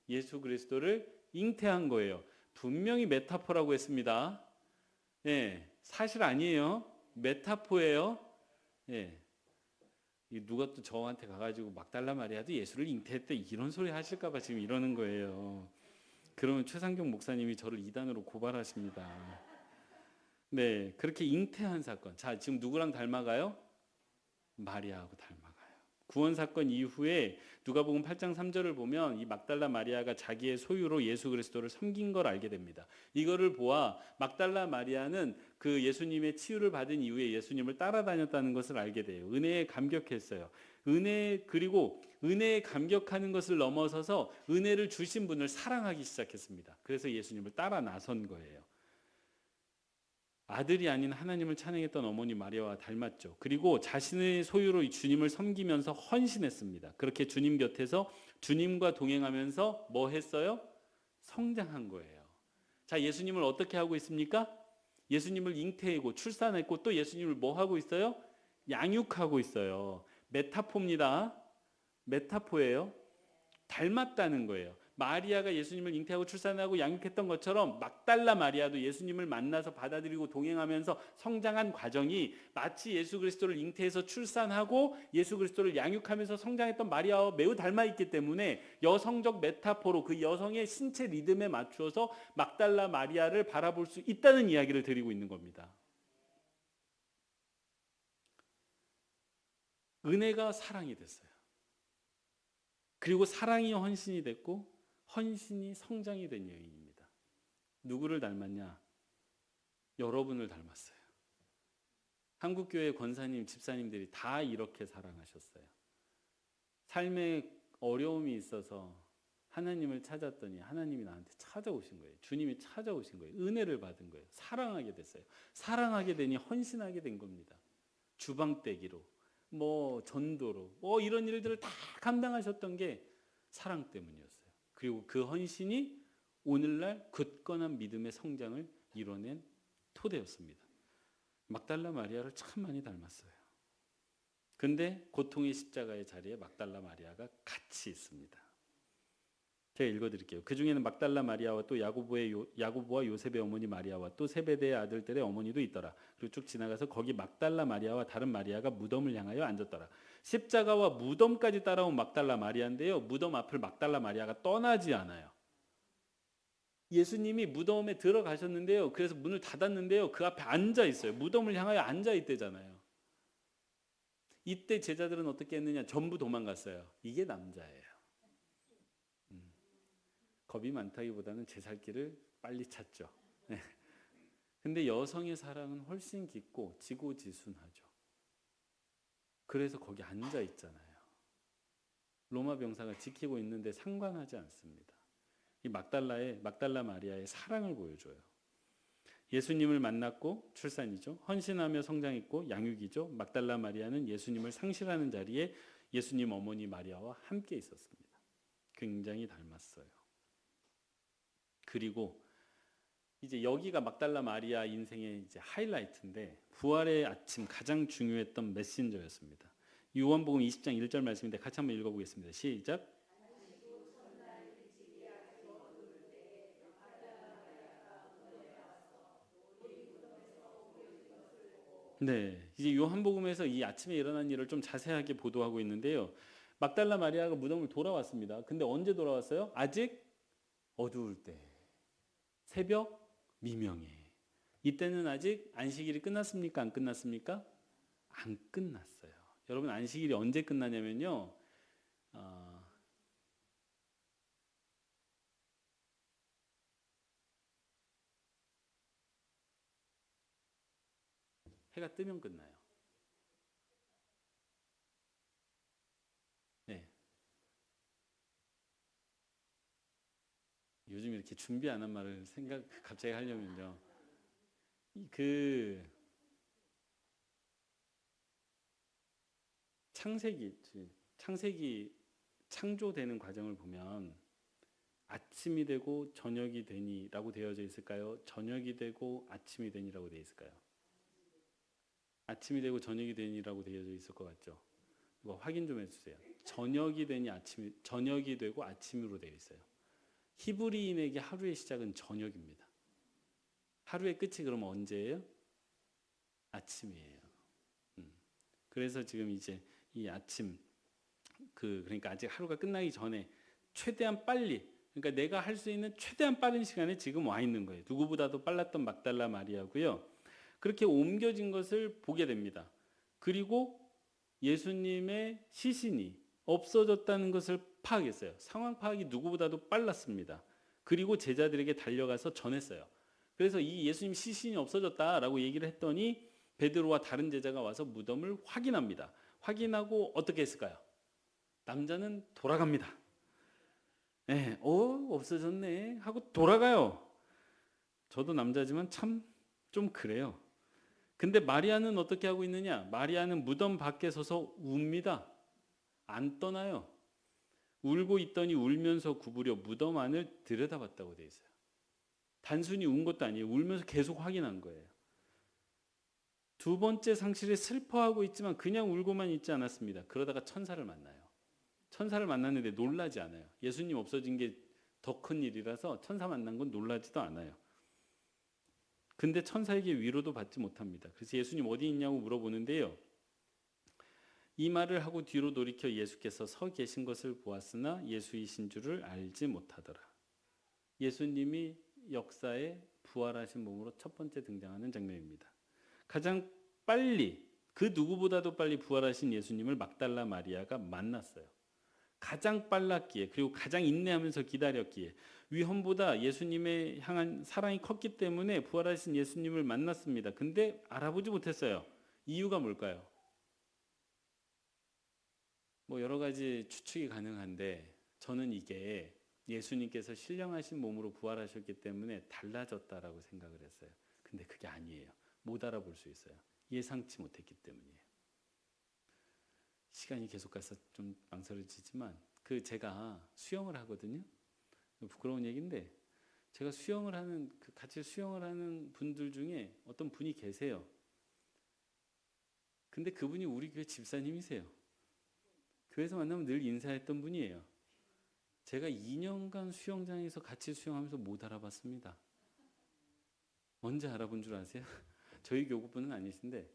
예수 그리스도를 잉태한 거예요. 분명히 메타포라고 했습니다. 네, 사실 아니에요. 메타포예요. 예. 누가 또 저한테 가가지고 막달라 마리아도 예수를 잉태했대 이런 소리 하실까봐 지금 이러는 거예요. 그러면 최상경 목사님이 저를 이단으로 고발하십니다. 네, 그렇게 잉태한 사건. 자, 지금 누구랑 닮아가요? 마리아하고 닮아가요. 구원 사건 이후에 누가복음 8장 3절을 보면 이 막달라 마리아가 자기의 소유로 예수 그리스도를 섬긴 걸 알게 됩니다. 이거를 보아 막달라 마리아는 그 예수님의 치유를 받은 이후에 예수님을 따라다녔다는 것을 알게 돼요. 은혜에 감격했어요. 그리고 은혜에 감격하는 것을 넘어서서 은혜를 주신 분을 사랑하기 시작했습니다. 그래서 예수님을 따라 나선 거예요. 아들이 아닌 하나님을 찬양했던 어머니 마리아와 닮았죠. 그리고 자신의 소유로 주님을 섬기면서 헌신했습니다. 그렇게 주님 곁에서 주님과 동행하면서 뭐 했어요? 성장한 거예요. 자, 예수님을 어떻게 하고 있습니까? 예수님을 잉태하고 출산했고 또 예수님을 뭐 하고 있어요? 양육하고 있어요. 메타포입니다. 메타포예요. 닮았다는 거예요. 마리아가 예수님을 잉태하고 출산하고 양육했던 것처럼 막달라 마리아도 예수님을 만나서 받아들이고 동행하면서 성장한 과정이 마치 예수 그리스도를 잉태해서 출산하고 예수 그리스도를 양육하면서 성장했던 마리아와 매우 닮아 있기 때문에 여성적 메타포로 그 여성의 신체 리듬에 맞추어서 막달라 마리아를 바라볼 수 있다는 이야기를 드리고 있는 겁니다. 은혜가 사랑이 됐어요. 그리고 사랑이 헌신이 됐고 헌신이 성장이 된 여인입니다. 누구를 닮았냐? 여러분을 닮았어요. 한국교회 권사님, 집사님들이 다 이렇게 사랑하셨어요. 삶에 어려움이 있어서 하나님을 찾았더니 하나님이 나한테 찾아오신 거예요. 주님이 찾아오신 거예요. 은혜를 받은 거예요. 사랑하게 됐어요. 사랑하게 되니 헌신하게 된 겁니다. 주방떼기로, 전도로, 이런 일들을 다 감당하셨던 게 사랑 때문이었어요. 그리고 그 헌신이 오늘날 굳건한 믿음의 성장을 이뤄낸 토대였습니다. 막달라 마리아를 참 많이 닮았어요. 근데 고통의 십자가의 자리에 막달라 마리아가 같이 있습니다. 제가 읽어드릴게요. 그 중에는 막달라 마리아와 또 야고보와 요셉의 어머니 마리아와 또 세베대의 아들들의 어머니도 있더라. 그리고 쭉 지나가서 거기 막달라 마리아와 다른 마리아가 무덤을 향하여 앉았더라. 십자가와 무덤까지 따라온 막달라 마리아인데요. 무덤 앞을 막달라 마리아가 떠나지 않아요. 예수님이 무덤에 들어가셨는데요. 그래서 문을 닫았는데요. 그 앞에 앉아 있어요. 무덤을 향하여 앉아 있대잖아요. 이때 제자들은 어떻게 했느냐? 전부 도망갔어요. 이게 남자예요. 겁이 많다기보다는 제 살 길을 빨리 찾죠. 근데 여성의 사랑은 훨씬 깊고 지고지순하죠. 그래서 거기 앉아 있잖아요. 로마 병사가 지키고 있는데 상관하지 않습니다. 이 막달라 마리아의 사랑을 보여줘요. 예수님을 만났고 출산이죠. 헌신하며 성장했고 양육이죠. 막달라 마리아는 예수님을 상실하는 자리에 예수님 어머니 마리아와 함께 있었습니다. 굉장히 닮았어요. 그리고 이제 여기가 막달라 마리아 인생의 이제 하이라이트인데 부활의 아침 가장 중요했던 메신저였습니다. 요한복음 20장 1절 말씀인데 같이 한번 읽어보겠습니다. 시작. 네, 이제 요한복음에서 이 아침에 일어난 일을 좀 자세하게 보도하고 있는데요. 막달라 마리아가 무덤을 돌아왔습니다. 근데 언제 돌아왔어요? 아직 어두울 때, 새벽 미명에. 이때는 아직 안식일이 끝났습니까? 안 끝났습니까? 안 끝났어요. 여러분, 안식일이 언제 끝나냐면요. 어, 해가 뜨면 끝나요. 네. 요즘 이렇게 준비 안 한 말을 갑자기 하려면요. 그 창세기, 창세기 창조되는 과정을 보면 아침이 되고 저녁이 되니라고 되어져 있을까요? 저녁이 되고 아침이 되니라고 되어 있을까요? 아침이 되고 저녁이 되니라고 되어져 있을 것 같죠? 이거 확인 좀 해주세요. 저녁이 되니 저녁이 되고 아침으로 되어 있어요. 히브리인에게 하루의 시작은 저녁입니다. 하루의 끝이 그럼 언제예요? 아침이에요. 그래서 지금 이제 이 아침 그러니까 아직 하루가 끝나기 전에 최대한 빨리, 그러니까 내가 할 수 있는 최대한 빠른 시간에 지금 와 있는 거예요. 누구보다도 빨랐던 막달라 마리아고요. 그렇게 옮겨진 것을 보게 됩니다. 그리고 예수님의 시신이 없어졌다는 것을 파악했어요. 상황 파악이 누구보다도 빨랐습니다. 그리고 제자들에게 달려가서 전했어요. 그래서 이 예수님 시신이 없어졌다라고 얘기를 했더니 베드로와 다른 제자가 와서 무덤을 확인합니다. 확인하고 어떻게 했을까요? 남자는 돌아갑니다. 네, 없어졌네 하고 돌아가요. 저도 남자지만 참 좀 그래요. 근데 마리아는 어떻게 하고 있느냐? 마리아는 무덤 밖에 서서 웁니다. 안 떠나요. 울고 있더니 울면서 구부려 무덤 안을 들여다봤다고 돼 있어요. 단순히 운 것도 아니에요. 울면서 계속 확인한 거예요. 두 번째 상실에 슬퍼하고 있지만 그냥 울고만 있지 않았습니다. 그러다가 천사를 만나요. 천사를 만났는데 놀라지 않아요. 예수님 없어진 게 더 큰 일이라서 천사 만난 건 놀라지도 않아요. 근데 천사에게 위로도 받지 못합니다. 그래서 예수님 어디 있냐고 물어보는데요. 이 말을 하고 뒤로 돌이켜 예수께서 서 계신 것을 보았으나 예수이신 줄을 알지 못하더라. 예수님이 역사에 부활하신 몸으로 첫 번째 등장하는 장면입니다. 가장 빨리, 그 누구보다도 빨리 부활하신 예수님을 막달라 마리아가 만났어요. 가장 빨랐기에, 그리고 가장 인내하면서 기다렸기에, 위험보다 예수님에 향한 사랑이 컸기 때문에 부활하신 예수님을 만났습니다. 근데 알아보지 못했어요. 이유가 뭘까요? 뭐 여러 가지 추측이 가능한데 저는 이게 예수님께서 신령하신 몸으로 부활하셨기 때문에 달라졌다라고 생각을 했어요. 근데 그게 아니에요. 못 알아볼 수 있어요. 예상치 못했기 때문이에요. 시간이 계속 가서 좀 망설여지지만 제가 수영을 하거든요. 부끄러운 얘기인데 제가 수영을 하는 같이 수영을 하는 분들 중에 어떤 분이 계세요. 근데 그분이 우리 교회 집사님이세요. 교회에서 만나면 늘 인사했던 분이에요. 제가 2년간 수영장에서 같이 수영하면서 못 알아봤습니다. 언제 알아본 줄 아세요? 저희 교구분은 아니신데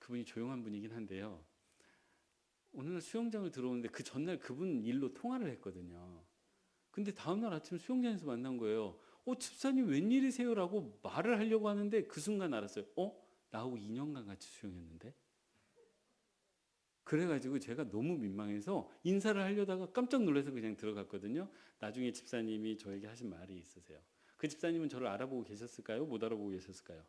그분이 조용한 분이긴 한데요. 어느 날 수영장을 들어오는데 그 전날 그분 일로 통화를 했거든요. 근데 다음날 아침 수영장에서 만난 거예요. 집사님 웬일이세요? 라고 말을 하려고 하는데 그 순간 알았어요. 나하고 2년간 같이 수영했는데? 그래가지고 제가 너무 민망해서 인사를 하려다가 깜짝 놀라서 그냥 들어갔거든요. 나중에 집사님이 저에게 하신 말이 있으세요. 그 집사님은 저를 알아보고 계셨을까요? 못 알아보고 계셨을까요?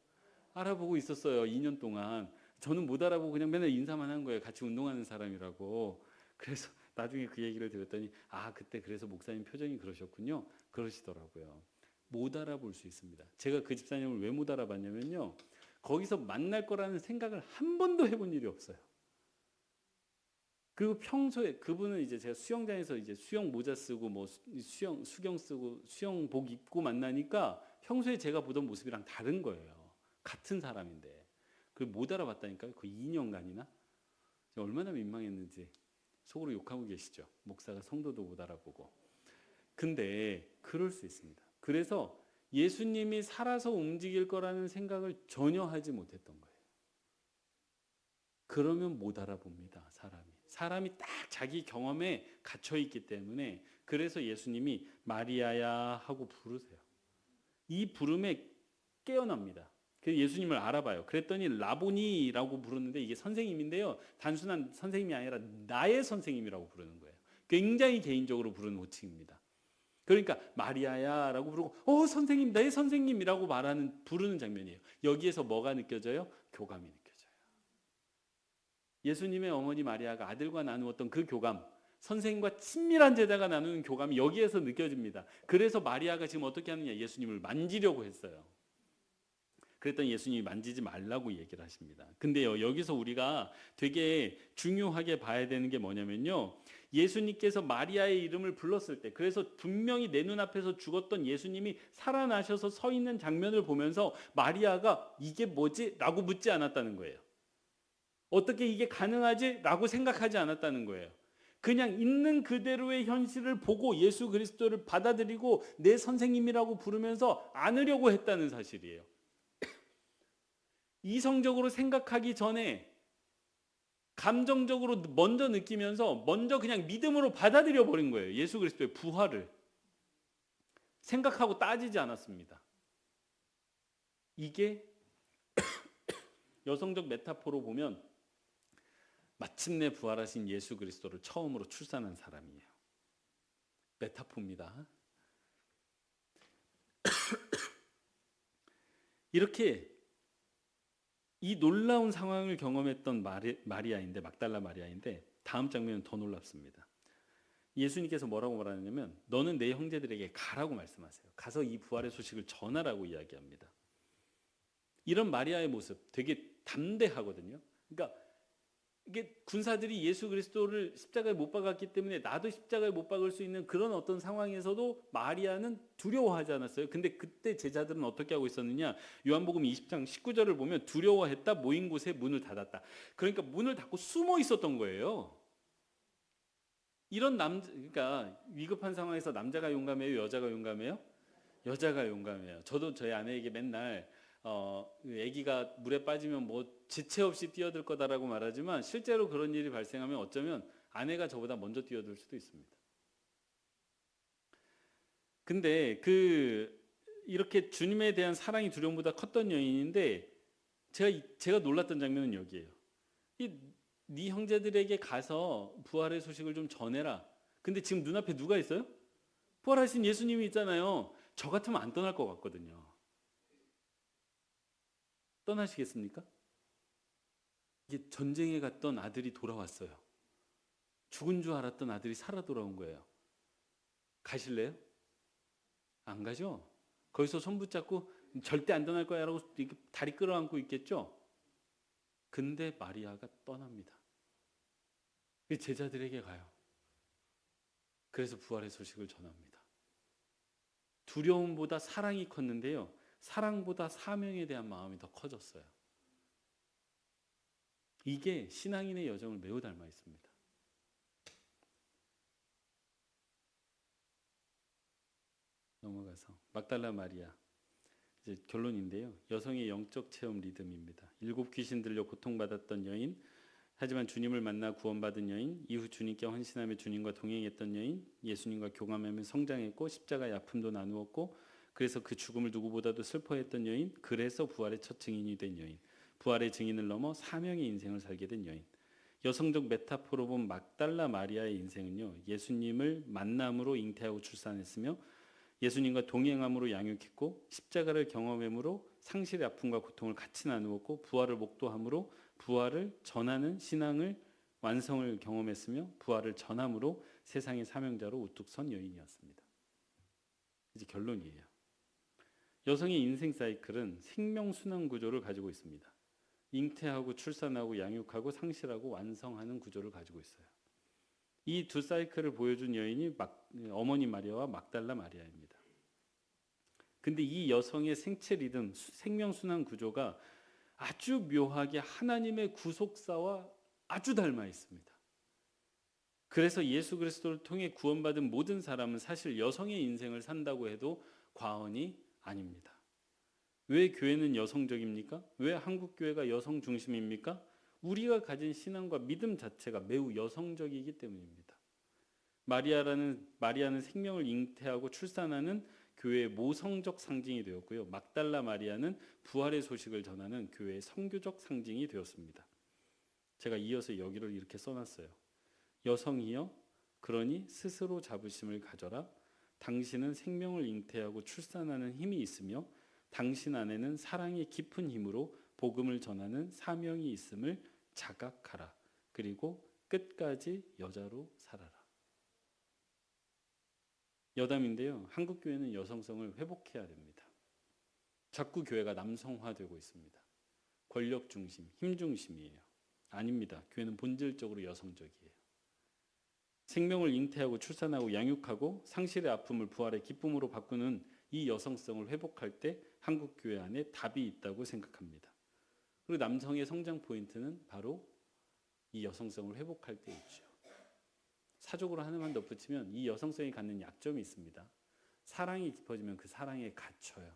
알아보고 있었어요. 2년 동안. 저는 못 알아보고 그냥 맨날 인사만 한 거예요. 같이 운동하는 사람이라고. 그래서 나중에 그 얘기를 들었더니 그때 그래서 목사님 표정이 그러셨군요. 그러시더라고요. 못 알아볼 수 있습니다. 제가 그 집사님을 왜 못 알아봤냐면요. 거기서 만날 거라는 생각을 한 번도 해본 일이 없어요. 그리고 평소에 그분은 이제 제가 수영장에서 이제 수영 모자 쓰고 뭐 수경 쓰고 수영복 입고 만나니까 평소에 제가 보던 모습이랑 다른 거예요. 같은 사람인데. 그걸 못 알아봤다니까요. 그 2년간이나. 얼마나 민망했는지 속으로 욕하고 계시죠. 목사가 성도도 못 알아보고. 근데 그럴 수 있습니다. 그래서 예수님이 살아서 움직일 거라는 생각을 전혀 하지 못했던 거예요. 그러면 못 알아봅니다, 사람이. 사람이 딱 자기 경험에 갇혀 있기 때문에. 그래서 예수님이 마리아야 하고 부르세요. 이 부름에 깨어납니다. 그래서 예수님을 알아봐요. 그랬더니 라보니라고 부르는데 이게 선생님인데요. 단순한 선생님이 아니라 나의 선생님이라고 부르는 거예요. 굉장히 개인적으로 부르는 호칭입니다. 그러니까 마리아야라고 부르고 선생님, 나의 선생님이라고 부르는 장면이에요. 여기에서 뭐가 느껴져요? 교감이 느껴져요. 예수님의 어머니 마리아가 아들과 나누었던 그 교감, 선생님과 친밀한 제자가 나누는 교감이 여기에서 느껴집니다. 그래서 마리아가 지금 어떻게 하느냐, 예수님을 만지려고 했어요. 그랬더니 예수님이 만지지 말라고 얘기를 하십니다. 근데요, 여기서 우리가 되게 중요하게 봐야 되는 게 뭐냐면요, 예수님께서 마리아의 이름을 불렀을 때, 그래서 분명히 내 눈앞에서 죽었던 예수님이 살아나셔서 서 있는 장면을 보면서 마리아가 이게 뭐지? 라고 묻지 않았다는 거예요. 어떻게 이게 가능하지? 라고 생각하지 않았다는 거예요. 그냥 있는 그대로의 현실을 보고 예수 그리스도를 받아들이고 내 선생님이라고 부르면서 안으려고 했다는 사실이에요. 이성적으로 생각하기 전에 감정적으로 먼저 느끼면서 먼저 그냥 믿음으로 받아들여 버린 거예요. 예수 그리스도의 부활을. 생각하고 따지지 않았습니다. 이게 여성적 메타포로 보면 마침내 부활하신 예수 그리스도를 처음으로 출산한 사람이에요. 메타포입니다. 이렇게 이 놀라운 상황을 경험했던 마리아인데, 막달라 마리아인데, 다음 장면은 더 놀랍습니다. 예수님께서 뭐라고 말하냐면 너는 내 형제들에게 가라고 말씀하세요. 가서 이 부활의 소식을 전하라고 이야기합니다. 이런 마리아의 모습 되게 담대하거든요. 그러니까 이게 군사들이 예수 그리스도를 십자가에 못 박았기 때문에 나도 십자가에 못 박을 수 있는 그런 어떤 상황에서도 마리아는 두려워하지 않았어요. 근데 그때 제자들은 어떻게 하고 있었느냐? 요한복음 20장 19절을 보면 두려워했다, 모인 곳에 문을 닫았다. 그러니까 문을 닫고 숨어 있었던 거예요. 이런 그러니까 위급한 상황에서 남자가 용감해요, 여자가 용감해요? 여자가 용감해요. 저도 저희 아내에게 맨날 아기가 물에 빠지면 뭐 지체 없이 뛰어들 거다라고 말하지만 실제로 그런 일이 발생하면 어쩌면 아내가 저보다 먼저 뛰어들 수도 있습니다. 근데 이렇게 주님에 대한 사랑이 두려움보다 컸던 여인인데 제가 놀랐던 장면은 여기예요. 네 형제들에게 가서 부활의 소식을 좀 전해라. 근데 지금 눈앞에 누가 있어요? 부활하신 예수님이 있잖아요. 저 같으면 안 떠날 것 같거든요. 떠나시겠습니까? 이게 전쟁에 갔던 아들이 돌아왔어요. 죽은 줄 알았던 아들이 살아 돌아온 거예요. 가실래요? 안 가죠? 거기서 손 붙잡고 절대 안 떠날 거야 라고 다리 끌어안고 있겠죠? 근데 마리아가 떠납니다. 제자들에게 가요. 그래서 부활의 소식을 전합니다. 두려움보다 사랑이 컸는데요, 사랑보다 사명에 대한 마음이 더 커졌어요. 이게 신앙인의 여정을 매우 닮아 있습니다. 넘어가서 막달라 마리아, 이제 결론인데요. 여성의 영적 체험 리듬입니다. 7 귀신 들려 고통받았던 여인, 하지만 주님을 만나 구원받은 여인, 이후 주님께 헌신하며 주님과 동행했던 여인, 예수님과 교감하며 성장했고 십자가의 아픔도 나누었고 그래서 그 죽음을 누구보다도 슬퍼했던 여인, 그래서 부활의 첫 증인이 된 여인, 부활의 증인을 넘어 사명의 인생을 살게 된 여인. 여성적 메타포로 본 막달라 마리아의 인생은요, 예수님을 만남으로 잉태하고 출산했으며 예수님과 동행함으로 양육했고 십자가를 경험함으로 상실의 아픔과 고통을 같이 나누었고 부활을 목도함으로 부활을 전하는 신앙을 완성을 경험했으며 부활을 전함으로 세상의 사명자로 우뚝 선 여인이었습니다. 이제 결론이에요. 여성의 인생 사이클은 생명순환 구조를 가지고 있습니다. 잉태하고 출산하고 양육하고 상실하고 완성하는 구조를 가지고 있어요. 이 두 사이클을 보여준 여인이 어머니 마리아와 막달라 마리아입니다. 근데 이 여성의 생체 리듬, 생명순환 구조가 아주 묘하게 하나님의 구속사와 아주 닮아 있습니다. 그래서 예수 그리스도를 통해 구원받은 모든 사람은 사실 여성의 인생을 산다고 해도 과언이 아닙니다. 왜 교회는 여성적입니까? 왜 한국 교회가 여성 중심입니까? 우리가 가진 신앙과 믿음 자체가 매우 여성적이기 때문입니다. 마리아는 생명을 잉태하고 출산하는 교회의 모성적 상징이 되었고요. 막달라 마리아는 부활의 소식을 전하는 교회의 선교적 상징이 되었습니다. 제가 이어서 여기를 이렇게 써놨어요. 여성이여, 그러니 스스로 자부심을 가져라. 당신은 생명을 잉태하고 출산하는 힘이 있으며 당신 안에는 사랑의 깊은 힘으로 복음을 전하는 사명이 있음을 자각하라. 그리고 끝까지 여자로 살아라. 여담인데요. 한국 교회는 여성성을 회복해야 됩니다. 자꾸 교회가 남성화되고 있습니다. 권력 중심, 힘 중심이에요. 아닙니다. 교회는 본질적으로 여성적이에요. 생명을 잉태하고 출산하고 양육하고 상실의 아픔을 부활의 기쁨으로 바꾸는 이 여성성을 회복할 때 한국 교회 안에 답이 있다고 생각합니다. 그리고 남성의 성장 포인트는 바로 이 여성성을 회복할 때 있죠. 사적으로 하나만 덧붙이면 이 여성성이 갖는 약점이 있습니다. 사랑이 깊어지면 그 사랑에 갇혀요.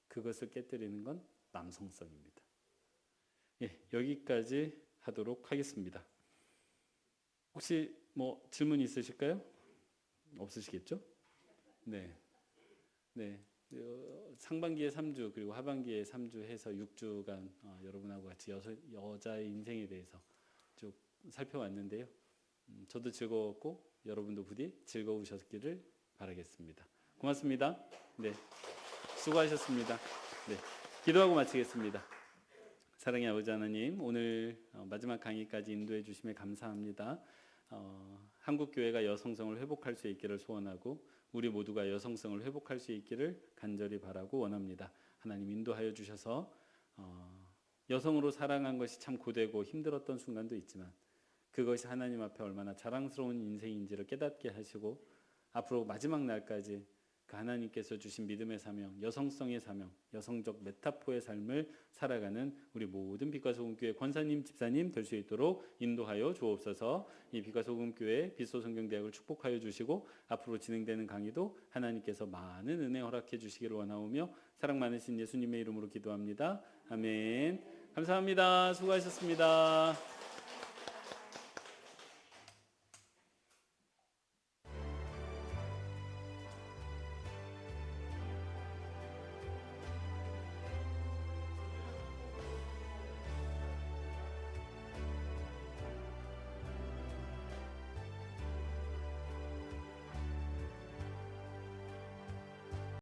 그것을 깨뜨리는 건 남성성입니다. 예, 여기까지 하도록 하겠습니다. 혹시 뭐 질문 있으실까요? 없으시겠죠? 네. 상반기에 3주 그리고 하반기에 3주 해서 6주간 여러분하고 같이 여자의 인생에 대해서 쭉 살펴왔는데요. 저도 즐거웠고 여러분도 부디 즐거우셨기를 바라겠습니다. 고맙습니다. 네, 수고하셨습니다. 네, 기도하고 마치겠습니다. 사랑의 아버지 하나님, 오늘 마지막 강의까지 인도해 주심에 감사합니다. 한국 교회가 여성성을 회복할 수 있기를 소원하고 우리 모두가 여성성을 회복할 수 있기를 간절히 바라고 원합니다. 하나님 인도하여 주셔서 여성으로 살아간 것이 참 고되고 힘들었던 순간도 있지만 그것이 하나님 앞에 얼마나 자랑스러운 인생인지를 깨닫게 하시고 앞으로 마지막 날까지 그 하나님께서 주신 믿음의 사명, 여성성의 사명, 여성적 메타포의 삶을 살아가는 우리 모든 빛과 소금 교회 권사님, 집사님 될 수 있도록 인도하여 주옵소서. 이 빛과 소금 교회 빛소성경대학을 축복하여 주시고 앞으로 진행되는 강의도 하나님께서 많은 은혜 허락해 주시기를 원하오며 사랑 많으신 예수님의 이름으로 기도합니다. 아멘. 감사합니다. 수고하셨습니다.